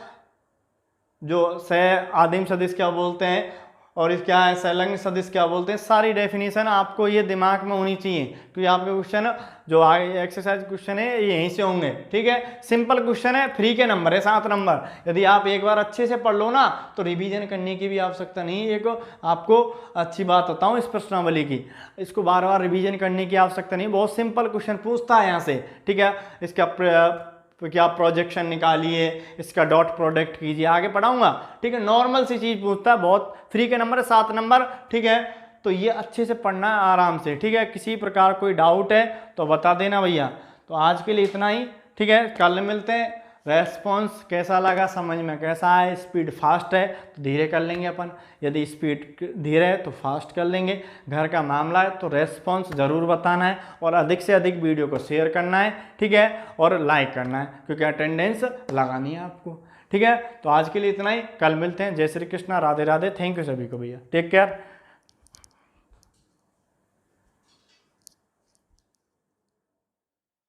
जो सह आदिम सदिश क्या बोलते हैं, और इस क्या है संलग्न सदिश क्या बोलते हैं। सारी डेफिनेशन आपको ये दिमाग में होनी चाहिए, क्योंकि आपके क्वेश्चन जो आगे एक्सरसाइज क्वेश्चन है ये यहीं से होंगे। ठीक है, सिंपल क्वेश्चन है, फ्री के नंबर है 7 नंबर। यदि आप एक बार अच्छे से पढ़ लो ना तो रिवीजन करने की भी आवश्यकता नहीं है। एक आपको अच्छी बात बताऊँ इस प्रश्नावली की, इसको बार बार रिवीजन करने की आवश्यकता नहीं, बहुत सिंपल क्वेश्चन पूछता है यहाँ से। ठीक है, इसका तो क्या प्रोजेक्शन निकालिए, इसका डॉट प्रोडक्ट कीजिए, आगे पढ़ाऊंगा। ठीक है, नॉर्मल सी चीज़ पूछता है, बहुत फ्री के नंबर है 7 नंबर। ठीक है, तो ये अच्छे से पढ़ना है आराम से। ठीक है, किसी प्रकार कोई डाउट है तो बता देना भैया। तो आज के लिए इतना ही। ठीक है, कल मिलते हैं रेस्पॉन्स कैसा लगा, समझ में कैसा आया, स्पीड फास्ट है तो धीरे कर लेंगे अपन, यदि स्पीड धीरे है तो फास्ट कर लेंगे। घर का मामला है तो रेस्पॉन्स ज़रूर बताना है और अधिक से अधिक वीडियो को शेयर करना है, ठीक है, और लाइक करना है क्योंकि अटेंडेंस लगानी है आपको, ठीक है। तो आज के लिए इतना ही, कल मिलते हैं। जय श्री कृष्णा, राधे राधे, थैंक यू सभी को भैया, टेक केयर।